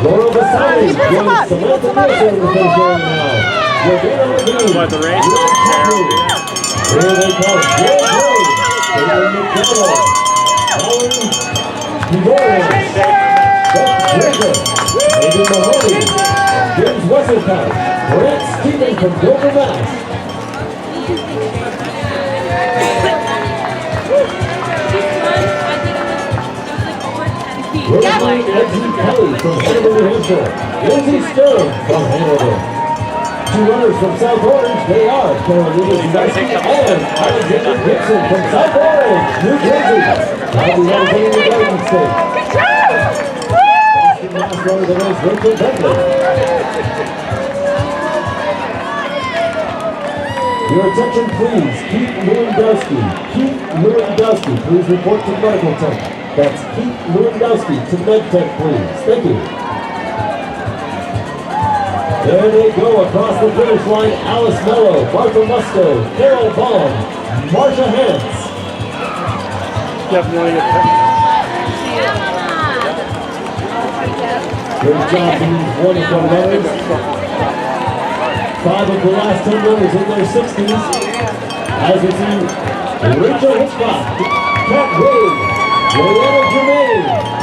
[SPEAKER 1] Laura Vasari
[SPEAKER 8] He puts them
[SPEAKER 1] joins
[SPEAKER 8] up. He puts
[SPEAKER 1] Samantha
[SPEAKER 8] them up.
[SPEAKER 1] Wilson in the finish area now. Rebecca Levine.
[SPEAKER 4] What, the race?
[SPEAKER 1] Here they come. Joe Gray, Taylor McDowell, Alan Pidorian, Beth Drager, Megan Mahoney, James Wesselkow, Brant Stephen from Dover, Mass. Rosemary Edson Kelly from Hanover, New Hampshire. Lindsay Stern from Hanover. Two runners from South Orange, they are Carolina Dusty and Alexander Gibson from South Orange, New Jersey. I'll be representing the Garden State. Boston Mass runner the race, Rachel Bentley. Your attention please, Keith Lewandowski. Keith Lewandowski, please report to medical tent. That's Keith Lewandowski to med tent, please. Thank you. There they go across the finish line. Alice Mello, Martha Musto, Carol Baum, Marsha Hance.
[SPEAKER 7] Definitely.
[SPEAKER 1] Great job to these wonderful runners. 5 of the last 10 runners in their 60s. As we see Rachel Hitchcock, Kat Wade, Leanna Germain,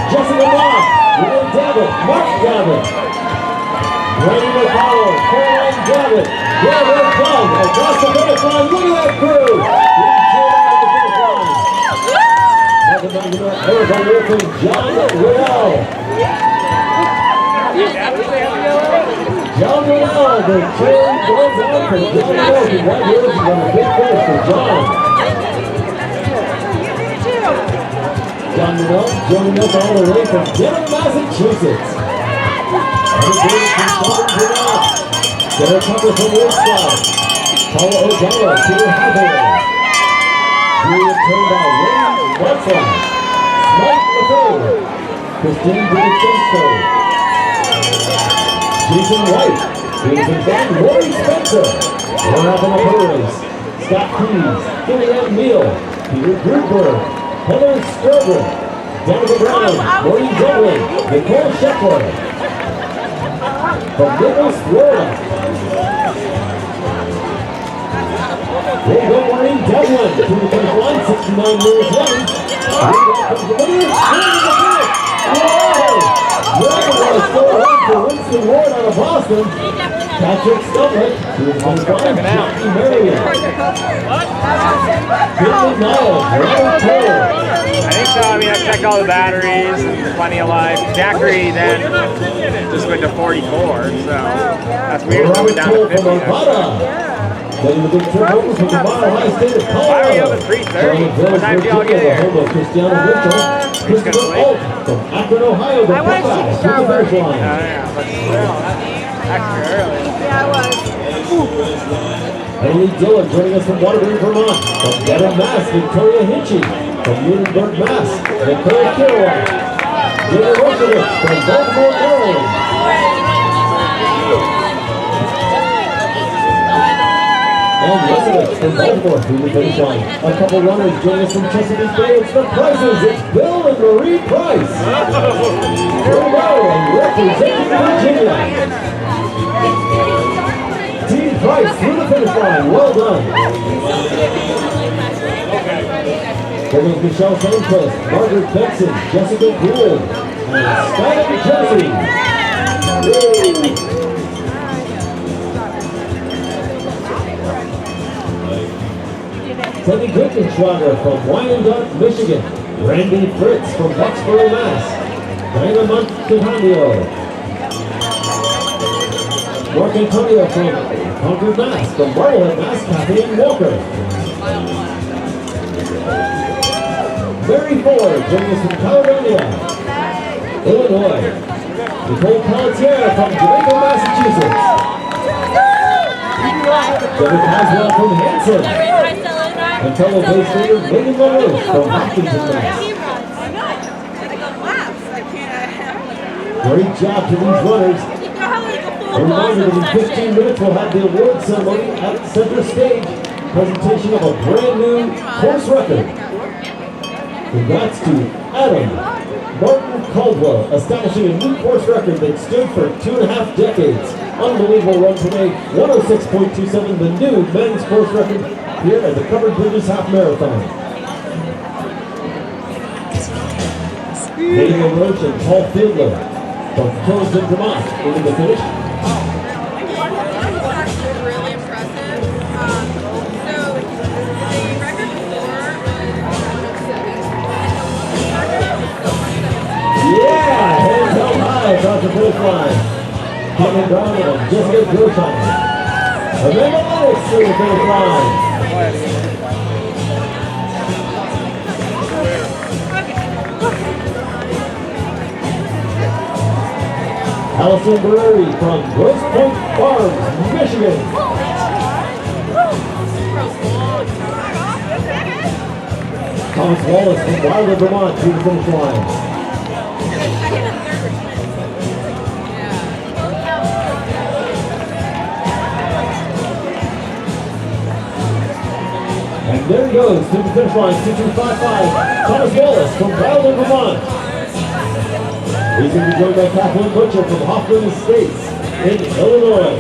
[SPEAKER 1] Jessica Mock, Renee Davitt, Mark Davitt, Brady McConnell, Caroline Davitt, Gavin Plum, across the finish line. Look at that crew! Erica Wilson, John Riddell. John Riddell, the train goes on for John Riddell. Congratulations on a big finish for John. John Riddell joining us all the way from Denham, Massachusetts. Sarah Tucker from Woodstock. Paula O'Donnell, Peter Hartford. Julia Turnbow, Wayne Westland. Mike LaFleur, Christine DiVincenzo, Jason White, Jason Van, Lori Spencer, Jonathan Perez, Scott Keys, Julianne Neal, Peter Greenberg, Heather Stroger, Danica Brown, Maureen Devlin, Nicole Sheckler, from Naples, Florida. We'll go Maureen Devlin to the finish line, 69 years young. Whoa! Dragon still around for Winston Ward out of Boston. Patrick Stumlick to the finish line. Jackie Marion. Billy Niles. Robert Taylor.
[SPEAKER 4] I think so. I mean, I checked all the batteries and plenty of life. Zachary then just went to 44, so that's weird. I went down to 50.
[SPEAKER 1] Getting the big trip over from the Mile High State of Colorado.
[SPEAKER 4] Why are we up at 3:30? What time do y'all get here?
[SPEAKER 1] The home of Christiana Mitchell. Christopher Alt from Akron, Ohio. The Buckeyes to the finish line.
[SPEAKER 4] Yeah, but still, that's extra early.
[SPEAKER 8] Yeah, it was.
[SPEAKER 1] Haley Dillon joining us from Waterbury, Vermont. From Dedham, Mass. Victoria Hinchy. From Lunenburg, Mass. Nicole Kilroy. Jada Roshevich from Baltimore, Maryland. And Elizabeth from Baltimore through the finish line. A couple runners join us from Chesapeake Bay. It's the Prices. It's Bill and Marie Price. Colorado and representing Virginia. Team Price through the finish line. Well done. From Michelle Sandquist, Margaret Benson, Jessica Gould, and Skylar Jersey. Teddy Glickenschlager from Wyandotte, Michigan. Randy Fritz from Foxborough, Mass. Diana Montejanio. Mark Antonio from Concord, Mass. From Marblehead, Mass. Kathleen Walker. Mary Ford joining us from Caledonia, Illinois. Nicole Pelletier from Jamaica, Massachusetts. Debbie Caswell from Hanson. And fellow base leader Megan LaRoche from Hopkinton, Mass. Great job to these runners. A reminder that in 15 minutes we'll have the award ceremony at the center stage. Presentation of a brand new course record. Congrats to Adam Martin Caldwell, establishing a new course record that stood for 2.5 decades. Unbelievable run today, 106.27, the new men's course record here at the Covered Bridges Half Marathon. Megan LaRoche and Paul Fiedler from Killiston, Vermont, into the finish.
[SPEAKER 5] Really impressive. So the record before
[SPEAKER 1] Yeah, hands held high across the finish line. Kevin Brown and Jessica Gershon. Amanda Lennox through the finish line. Allison Brewery from Grosse Pointe Farms, Michigan. Thomas Wallace from Wilder, Vermont through the finish line. And there he goes to the finish line, 2255, Thomas Wallace from Wilder, Vermont. He's going to be joined by Kathleen Butcher from Hoffman Estates in Illinois.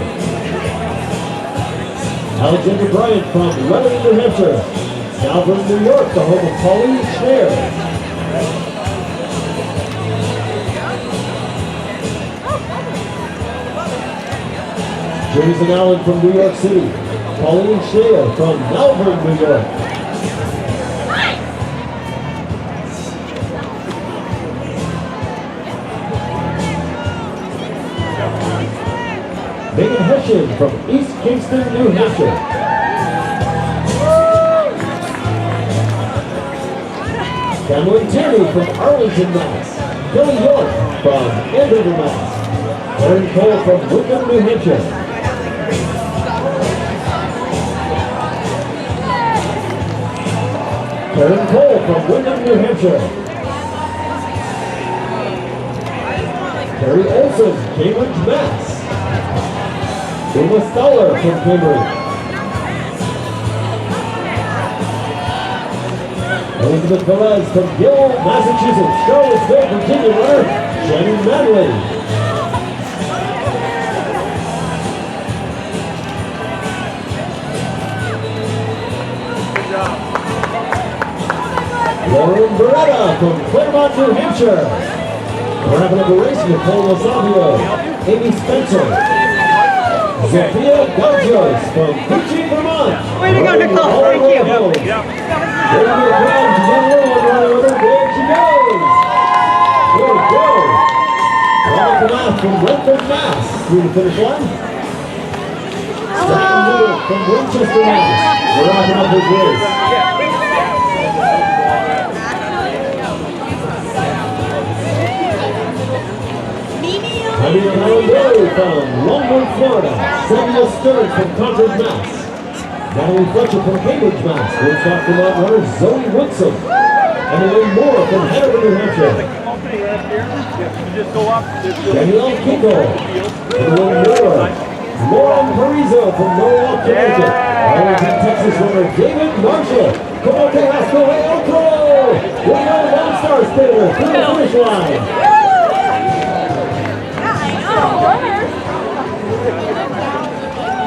[SPEAKER 1] Alexander Bryant from Lebanon, New Hampshire. Malvern, New York, the home of Pauline Schneer. Jason Allen from New York City. Pauline Schneer from Malvern, New York. Megan Hessian from East Kingston, New Hampshire. Cameron Tierney from Arlington, Mass. Billy York from Andover, Mass. Aaron Cole from Wickham, New Hampshire. Aaron Cole from Wickham, New Hampshire. Terry Olson, Cambridge, Mass. Uma Stoller from Cambridge. Elizabeth Velez from Gill, Massachusetts. Charlottesville, Virginia runner, Shannon Manley. Lauren Beretta from Claremont, New Hampshire. Wrapping up the race, Nicole Lozavio, Amy Spencer. Sophia Gargios from Quechee, Vermont.
[SPEAKER 8] Way to go, Nicole. Thank you.
[SPEAKER 1] There she goes. There we go. Monica Math from Redford, Mass. Through the finish line. Stratton Newell from Winchester, Mass. We're wrapping up his race. Javier Calendari from Longwood, Florida. Samuel Stern from Concord, Mass. Natalie Fletcher from Cambridge, Mass. Woodstock Vermont runner Zoe Woodson. Emily Moore from Hanover, New Hampshire. Danielle Kinko from Moore. Lauren Parizo from Norwalk, Connecticut. Arlington, Texas runner David Marshall. Come on, Tejas, hey, Otro! We go Lone Star Spinner through the finish line.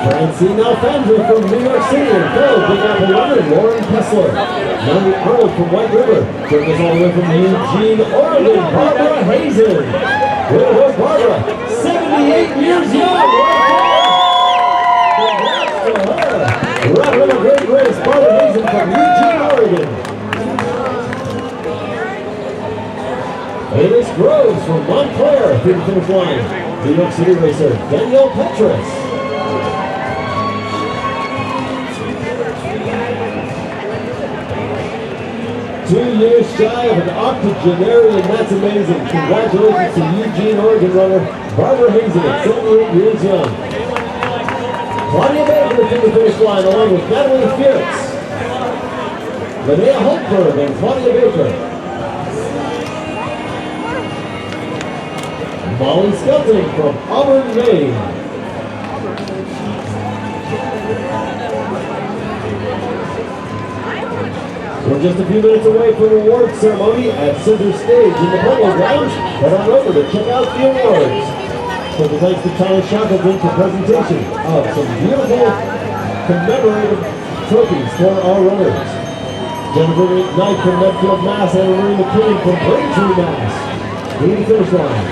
[SPEAKER 1] Francine Alfandra from New York City and fellow Big Apple runner Lauren Kessler. Melanie Arnold from White River. Joining us all the way from Eugene, Oregon, Barbara Hazen. Way to go, Barbara. 78 years young. Congrats to her. Wrapping up a great race, Barbara Hazen from Eugene, Oregon. Amos Groves from Montclair through the finish line. New York City racer Danielle Petrus. Two years shy of an octogenarian, that's amazing. Congratulations to Eugene, Oregon runner Barbara Hazen at 78 years young. Claudia Baker through the finish line along with Natalie Fierce. Linnea Holtberg and Claudia Baker. Molly Skelton from Auburn, Maine. We're just a few minutes away from the awards ceremony at Center Stage in the Polo Grounds. Head on over to check out the awards. Special thanks to Thomas Shackleton for presentation of some beautiful commemorative trophies for our runners. Jennifer Knight from Medfield, Mass. and Marie McKinney from Braintree, Mass. Through the finish line.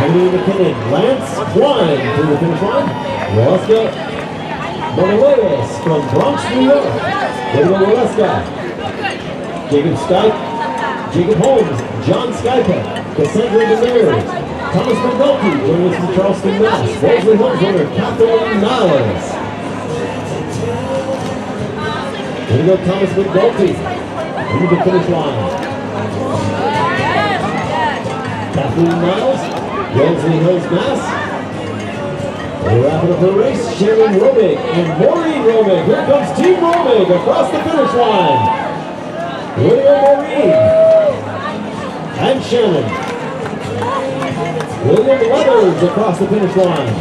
[SPEAKER 1] Henry McKinnon, Lance Klein through the finish line. Waleska Monolewis from Bronx, New York. There we go, Waleska. Jacob Stipe, Jacob Holmes, John Skypek, Cassandra Demers, Thomas McNulty, joining us from Charleston, Mass. Wellesley Holmes runner Kathleen Niles. There we go, Thomas McNulty through the finish line. Kathleen Niles, Wellesley Hills, Mass. We're wrapping up the race. Sharon Romig and Maureen Romig. Here comes Team Romig across the finish line. William Maureen and Shannon. William Leathers across the finish line.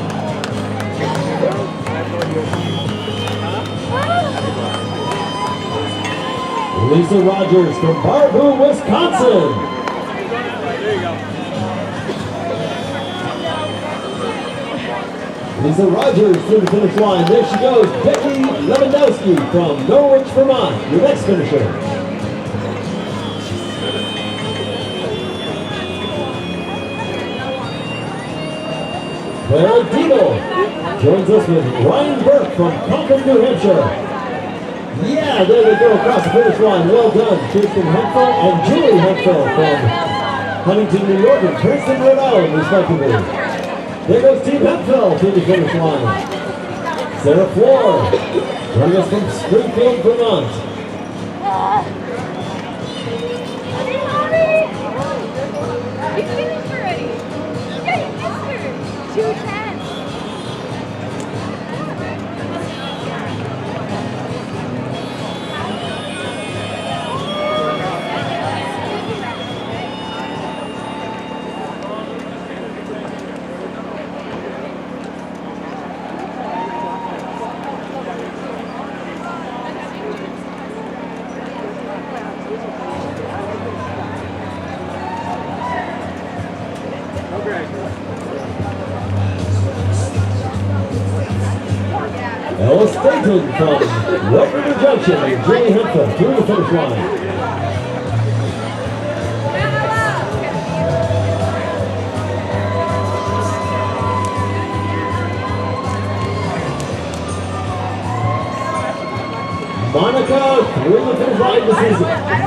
[SPEAKER 1] Lisa Rogers from Baraboo, Wisconsin.
[SPEAKER 4] There you go.
[SPEAKER 1] Lisa Rogers through the finish line. There she goes, Becky Lewandowski from Norwich, Vermont, your next finisher. Clara Deagle joins us with Ryan Burke from Concord, New Hampshire. Yeah, there they go across the finish line. Well done, Kirsten Hemphill and Julie Hemphill from Huntington, New York and Princeton, Rhode Island, respectively. There goes Team Hemphill through the finish line. Sarah Floor joining us from Springfield, Vermont.
[SPEAKER 5] You finished already. Yeah, you missed her. 2:10.
[SPEAKER 1] Ella Staton from White River Junction and Julie Hemphill through the finish line. Monica through the finish line. This is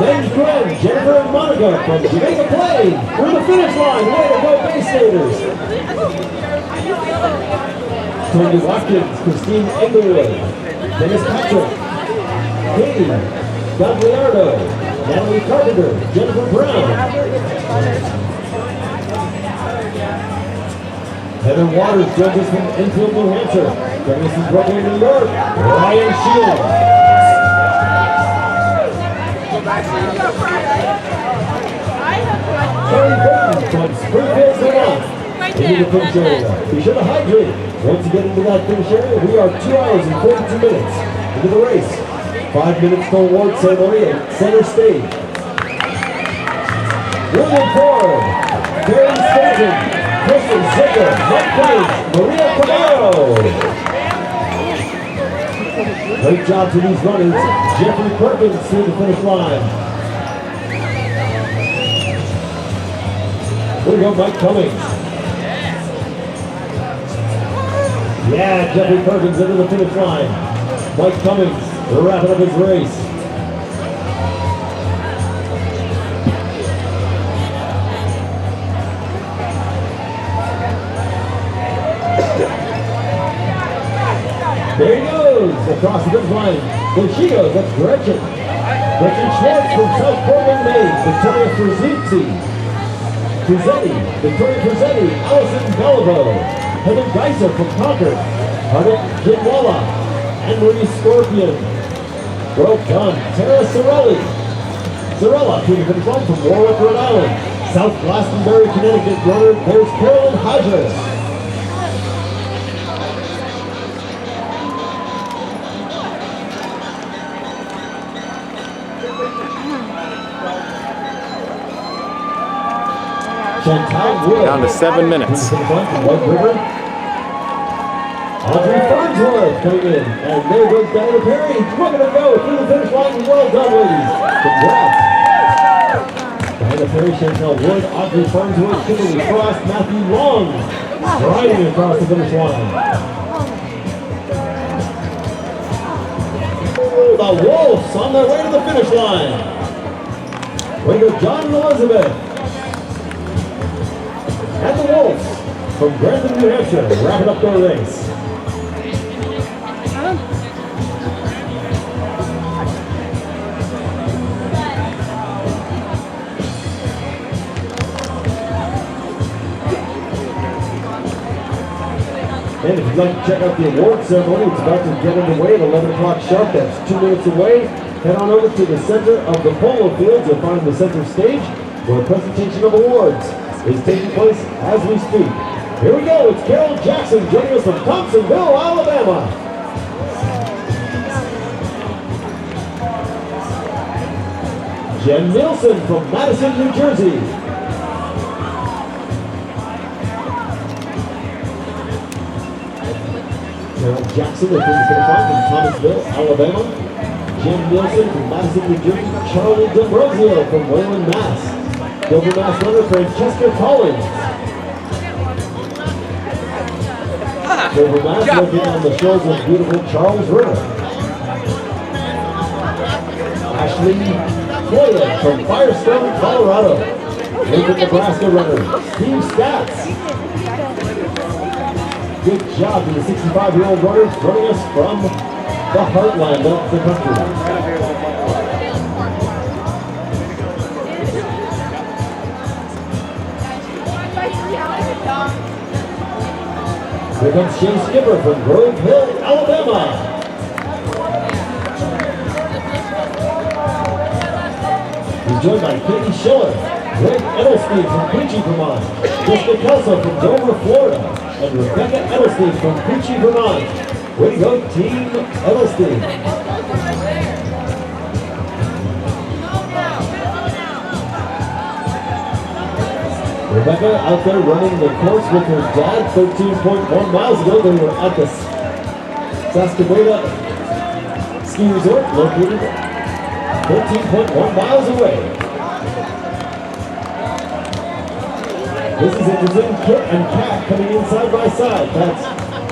[SPEAKER 1] Ben Glenn, Jennifer and Monica from Jamaica Plain through the finish line. Way to go, Bay Staters. Tony Watkins, Christine Englewood, Dennis Patrick, Katie Gagliardo, Natalie Carpenter, Jennifer Brown, Heather Waters joins us from Enfield, New Hampshire. Joining us from Brooklyn, New York, Ryan Shields. Carrie Burton from Springfield, Vermont. Into the finish area. Be sure to hydrate. Once you get into that finish area, we are 2 hours and 42 minutes into the race. 5 minutes for award ceremony at center stage. William Ford, Terry Stanton, Kristen Zicker, Mike Page, Maria Camaro. Great job to these runners. Jeffrey Perkins through the finish line. Here we go, Mike Cummings. Yeah, Jeffrey Perkins into the finish line. Mike Cummings wrapping up his race. There he goes across the finish line. There she goes. That's Gretchen. Gretchen Schwartz from South Pomfret, Maine. Victoria Victoria Frizzetti, Allison Beliveau. Heather Geiser from Concord, Hartford Jinwala, and Marie Scorpion. Well done, Tara Sorella through the finish line from Warwick, Rhode Island. South Glastonbury, Connecticut runner, there's Carolyn Hodges.
[SPEAKER 9] Down to 7 minutes.
[SPEAKER 1] Audrey Farnsworth coming in, and there goes Diana Perry. We're going to go through the finish line. Well done, ladies. Congrats. Diana Perry, Chantel Wood, Audrey Farnsworth, Kimberly Frost, Matthew Long, riding across the finish line. The Wolves on their way to the finish line. Way to go, John and Elizabeth. And the Wolves from Grantham, New Hampshire, wrapping up their race. And if you'd like to check out the award ceremony, it's about to get underway at 11 o'clock sharp. That's 2 minutes away. Head on over to the center of the polo fields. You'll find the center stage where a presentation of awards is taking place as we speak. Here we go, it's Carol Jackson joining us from Thompsonville, Alabama. Jen Nielsen from Madison, New Jersey. Carol Jackson with the finish line from Thomasville, Alabama. Jen Nielsen from Madison, New Jersey. Charlie D'Ambrosio from Wayland, Mass. Dover, Mass runner Francesca Collins. Dover, Mass looking on the shores of beautiful Charles River. Ashley Floyd from Firestone, Colorado. Lincoln, Nebraska runner Steve Stats. Good job to the 65-year-old runners running us from the heartland of the country. Here comes Shane Skipper from Grove Hill, Alabama. He's joined by Katie Schiller, Greg Edelstein from Quechee, Vermont, Jessica Kelso from Dover, Florida, and Rebecca Edelstein from Quechee, Vermont. Way to go, Team Edelstein. Rebecca out there running the course with her dad 13.1 miles ago. They were at the Saskadena Ski Resort, located 13.1 miles away. This is interesting. Kit and Kat coming in side by side. That's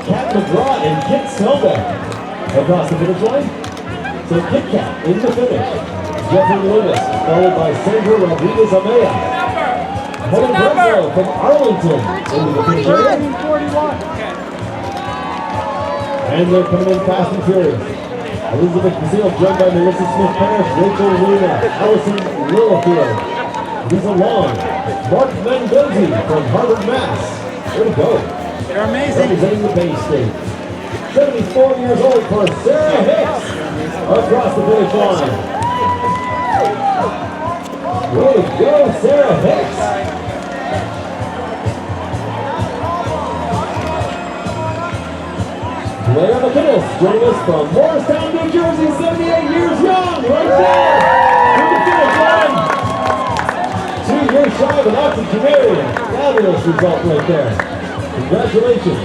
[SPEAKER 1] Kat McGraw and Kit Snowbeck across the finish line. So Kit Kat in the finish. Jeffrey Lewis, followed by Sandra Rodriguez Amaya. Helen Breslow from Arlington into the finish area. And they're coming in fast and furious. Elizabeth Basile joined by Melissa Smith Parrish, Rachel Luna, Allison Littlefield, Lisa Long, Mark Mendozi from Hartford, Mass. Way to go.
[SPEAKER 3] They're amazing.
[SPEAKER 1] Representing the Bay State. 74 years old for Sarah Hicks across the finish line. Way to go, Sarah Hicks. Blair McInnes joining us from Morristown, New Jersey, 78 years young, right there, to the finish line. 2 years shy of an octogenarian. Fabulous result right there. Congratulations.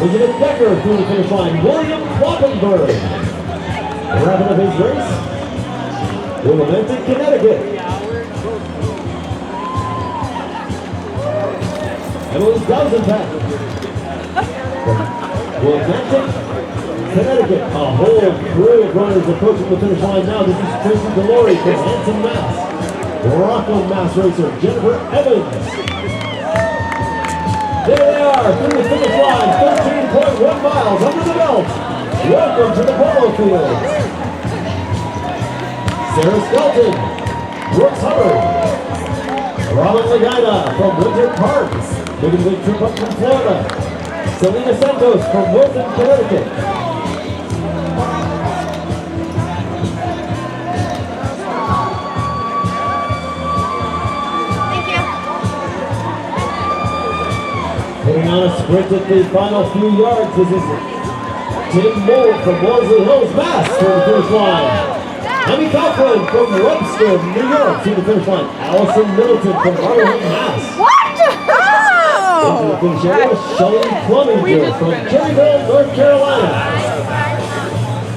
[SPEAKER 1] Elizabeth Becker through the finish line. William Kloppenberg. Wrapping up his race. Wilmington, Connecticut. Emily Dousenpack. Wilmington, Connecticut. A whole crew of runners approaching the finish line now. This is Tracy Delory from Hanson, Mass. Rockland, Mass racer Jennifer Evans. There they are through the finish line. 13.1 miles under the belt. Welcome to the polo field. Sarah Skelton, Brooks Hubbard. Robin Lagina from Winter Park, making the big trip up from Florida. Selena Santos from Wilton, Connecticut.
[SPEAKER 5] Thank you.
[SPEAKER 1] Putting on a sprint at the final few yards. This is Tim Moore from Wellesley Hills, Mass, to the finish line. Amy Kaufman from Webster, New York, to the finish line. Allison Middleton from Rutherford, Mass.
[SPEAKER 8] What?
[SPEAKER 1] Into the finish area, Shelley Cloninger from Cherryville, North Carolina.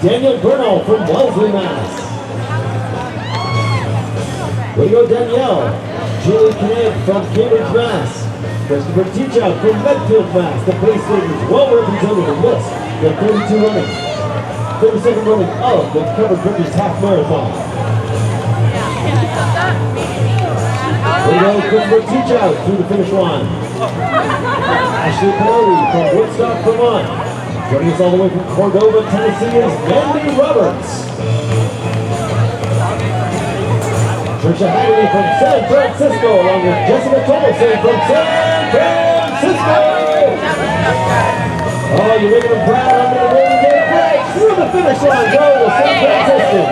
[SPEAKER 1] Daniel Bernal from Wellesley, Mass. Way to go, Danielle. Julie Kinnaid from Cambridge, Mass. Christopher Teachout from Medfield, Mass. The Bay State is well represented in this, the 32 running. 32nd running of the Covered Bridges Half Marathon. Way to go, Christopher Teachout through the finish line. Ashley Pelosi from Woodstock, Vermont. Joining us all the way from Cordova, Tennessee is Mandy Roberts. Trisha Haggerty from San Francisco, along with Jessica Tolson from San Francisco. Oh, you're making them proud. I'm going to roll the day break through the finish line. Go to San Francisco.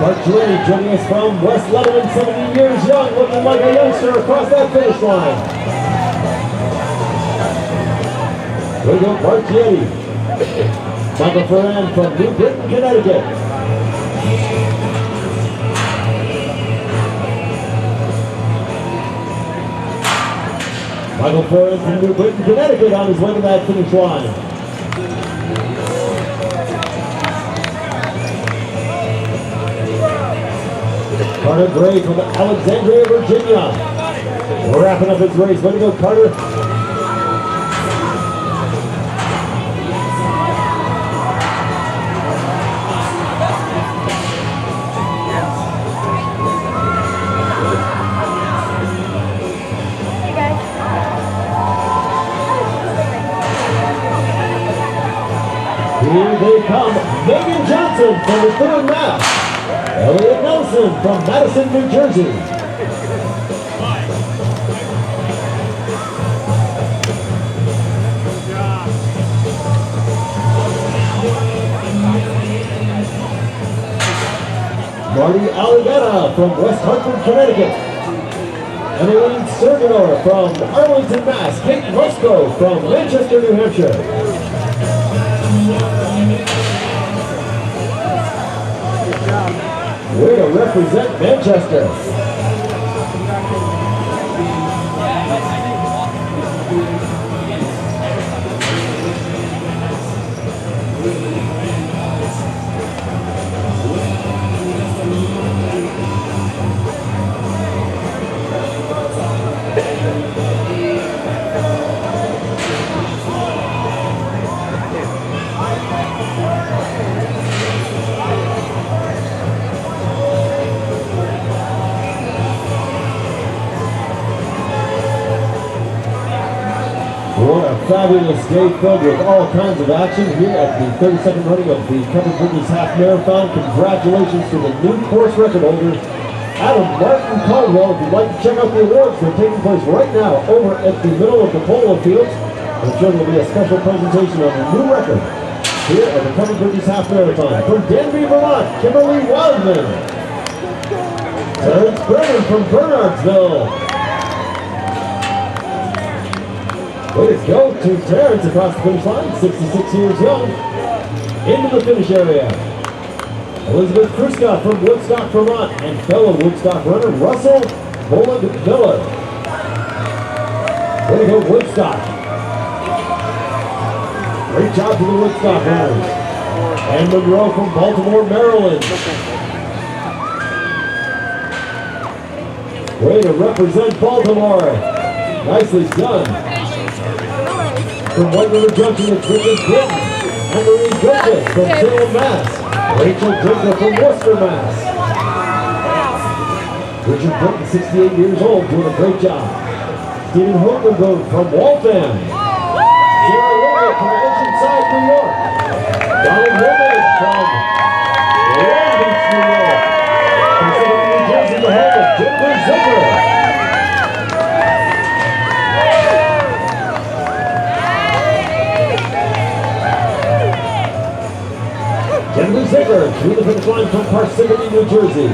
[SPEAKER 1] Mark Julie joining us from West Lebanon, 17 years young, looking like a youngster across that finish line. We go Marchietti. Michael Ferran from New Britain, Connecticut. Michael Ferran from New Britain, Connecticut on his way to that finish line. Carter Gray from Alexandria, Virginia. We're wrapping up his race. Way to go, Carter. Here they come. Megan Johnson from Hartford, Mass. Elliot Nelson from Madison, New Jersey. Marty Aligetta from West Hartford, Connecticut. Emmeline Serganor from Arlington, Mass. Kate Roscoe from Manchester, New Hampshire. Way to represent Manchester. What a fabulous day filled with all kinds of action here at the 32nd running of the Covered Bridges Half Marathon. Congratulations to the new course record holder, Adam Martin Caldwell. If you'd like to check out the awards, they're taking place right now over at the middle of the polo fields. I'm sure there'll be a special presentation on the new record here at the Covered Bridges Half Marathon. From Danby, Vermont, Kimberly Wildman. Terrence Brennan from Bernardsville. Way to go to Terrence across the finish line, 66 years young, into the finish area. Elizabeth Kruska from Woodstock, Vermont, and fellow Woodstock runner Russell Boland Miller. Way to go, Woodstock. Great job to the Woodstock runners. And Monroe from Baltimore, Maryland. Way to represent Baltimore. Nicely done. From White River Junction, it's Richard Britton. Anne-Marie Goodrich from Salem, Mass. Rachel Drinker from Worcester, Mass. Richard Britton, 68 years old, doing a great job. Stephen Hogenberg from Waltham. Sarah Rowe from Oceanside, New York. Donald Womack from Long Beach, New York. From Southern New Jersey, the home of Jennifer Zucker. Jennifer Zucker through the finish line from Parsippany, New Jersey.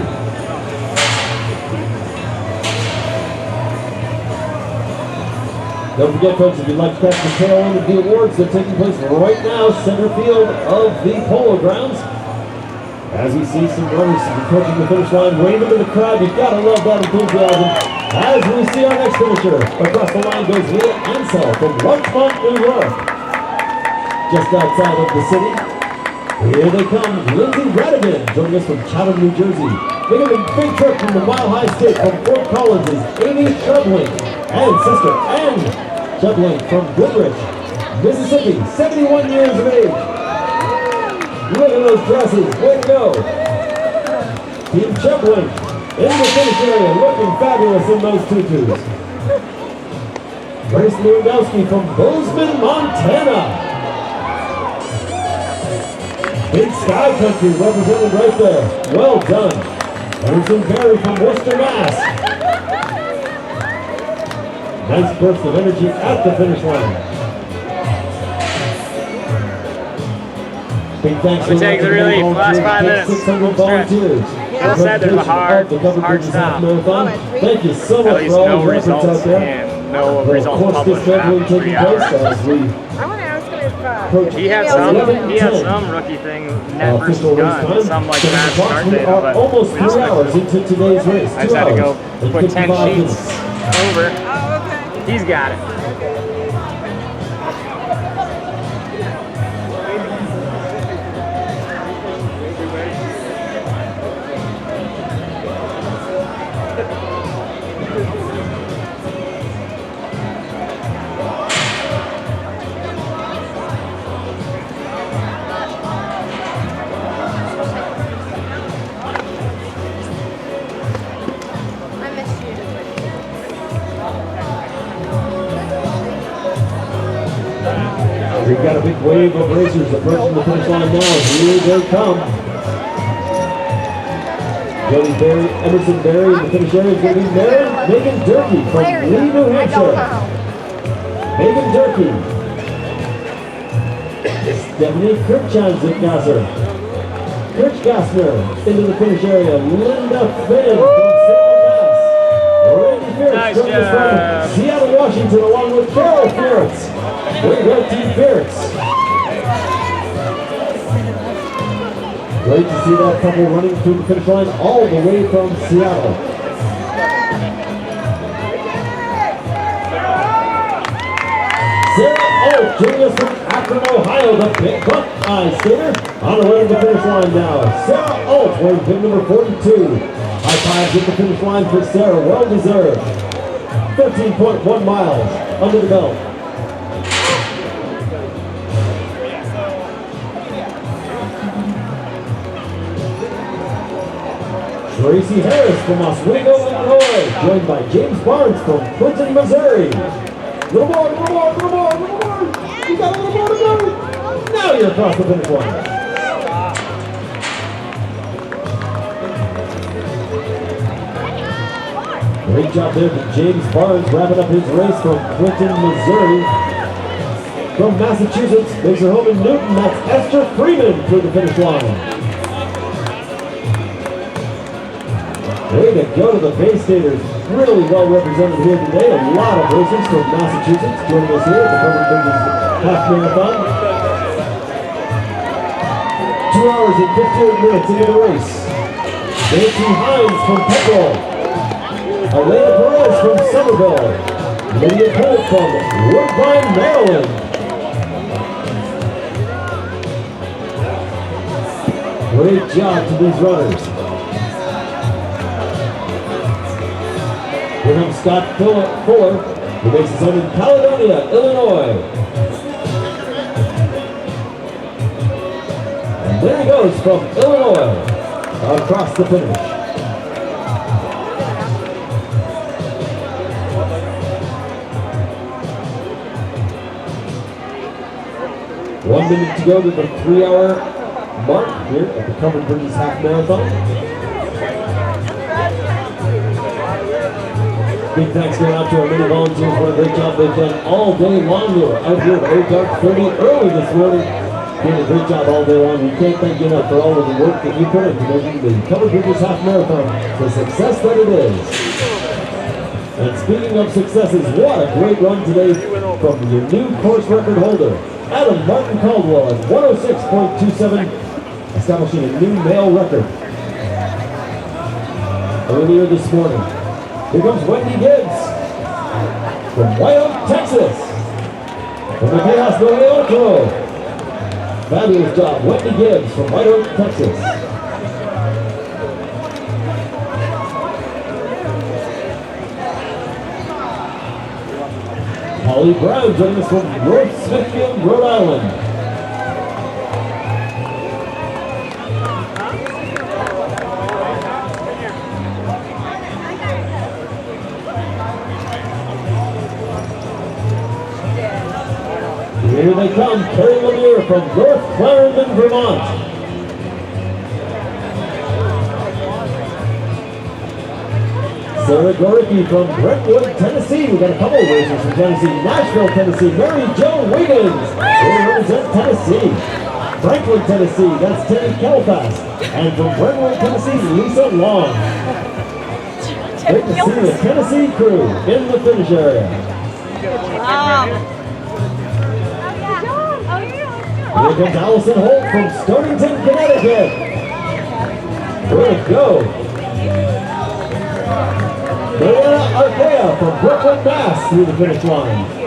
[SPEAKER 1] Don't forget, folks, if you'd like to catch the tail end of the awards, they're taking place right now, center field of the Polo Grounds. As we see some runners approaching the finish line, wave into the crowd. You've got to love that enthusiasm. As we see our next finisher, across the line goes Leah Ansell from Larchmont, New York. Just outside of the city. Here they come, Lindsay Radigan, joining us from Chatham, New Jersey. Making a big trip from the Mile High State from Fort Collins is Amy Shubling, and sister Ann Shubling from Goodrich, Mississippi, 71 years of age. Look at those dresses, way to go. Team Shubling in the finish area, looking fabulous in those tutus. Grace Lewandowski from Bozeman, Montana. Big Sky Country represented right there. Well done. Emerson Berry from Worcester, Mass. Nice burst of energy at the finish line. Big thanks to
[SPEAKER 4] take the relief, last 5 minutes.
[SPEAKER 1] 600 volunteers.
[SPEAKER 4] Yeah. Said there's a hard stop.
[SPEAKER 1] Thank you so much for all those efforts out there.
[SPEAKER 4] No
[SPEAKER 1] Of
[SPEAKER 4] results
[SPEAKER 1] course, this
[SPEAKER 4] published
[SPEAKER 1] will
[SPEAKER 4] after
[SPEAKER 1] taking
[SPEAKER 4] 3
[SPEAKER 1] place
[SPEAKER 4] hours.
[SPEAKER 1] as we
[SPEAKER 8] I want to ask
[SPEAKER 1] Coach,
[SPEAKER 4] He had some rookie thing, net versus gun, some like fast start
[SPEAKER 1] we
[SPEAKER 4] data,
[SPEAKER 1] are
[SPEAKER 4] but
[SPEAKER 1] almost
[SPEAKER 4] we just
[SPEAKER 1] 3
[SPEAKER 4] went
[SPEAKER 1] hours
[SPEAKER 4] through.
[SPEAKER 1] into today's race.
[SPEAKER 4] I just had to go
[SPEAKER 1] and
[SPEAKER 4] put 10
[SPEAKER 1] 55
[SPEAKER 4] sheets
[SPEAKER 1] minutes.
[SPEAKER 4] over.
[SPEAKER 5] Oh, okay.
[SPEAKER 4] He's got it.
[SPEAKER 5] I missed you.
[SPEAKER 1] We've got a big wave of racers approaching the finish line now. Here they come. Jody Berry, Emerson Berry in the finish area is going to be Megan Durkee from Lee, New Hampshire. Megan Durkee. Stephanie Kirchgassner into the finish area. Linda Finn from Salem, Mass. Randy Fierce
[SPEAKER 4] Nice
[SPEAKER 1] from this
[SPEAKER 4] job.
[SPEAKER 1] run. Seattle, Washington, along with Carol Fierce. Way to go, Team Fierce. Great to see that couple running through the finish line all the way from Seattle. Sarah Oak joining us from Akron, Ohio, the big Buckeye skater, on the way to the finish line now. Sarah Oak wearing pin number 42. High fives at the finish line for Sarah, well deserved. 13.1 miles under the belt. Tracy Harris from Oswego, Illinois, joined by James Barnes from Clinton, Missouri. Little more. You got a little more to go. Now you're across the finish line. Great job there to James Barnes, wrapping up his race from Clinton, Missouri. From Massachusetts, makes her home in Newton, that's Esther Freeman through the finish line. Way to go to the Bay Staters. Really well represented here today. A lot of racers from Massachusetts joining us here at the Hartford Bridges Half Marathon. 2 hours and 58 minutes into the race. Nancy Hines from Pepperell. Elena Perez from Somerville. Lydia Cole from Woodbine, Maryland. Great job to these runners. Here comes Scott Fuller, who makes his home in Caledonia, Illinois. And there he goes from Illinois across the finish. One minute to go to the 3-hour mark here at the Covered Bridges Half Marathon. Big thanks going out to our many volunteers. What a great job they've done all day long. They were out here at 8:30 early this morning. Doing a great job all day long. We can't thank you enough for all of the work that you put into making the Covered Bridges Half Marathon the success that it is. And speaking of successes, what a great run today from your new course record holder, Adam Martin Caldwell at 106.27, establishing a new male record. Earlier this morning, here comes Wendy Gibbs from White Oak, Texas. From the Chaos Noe Otro. Fabulous job, Wendy Gibbs from White Oak, Texas. Holly Brown joining us from North Smithfield, Rhode Island. Here they come, Carrie Lemieux from North Clarendon, Vermont. Sarah Goricki from Brentwood, Tennessee. We've got a couple of racers from Tennessee. Nashville, Tennessee, Mary Jo Wiggins. They represent Tennessee. Franklin, Tennessee, that's Terry Kelfast. And from Brentwood, Tennessee, Lisa Long. Great to see the Tennessee crew in the finish area.
[SPEAKER 5] Oh, yeah.
[SPEAKER 1] Here comes Allison Holt from Stonington, Connecticut. Way to go. Mariana Arkea from Brooklyn, Mass. through the finish line.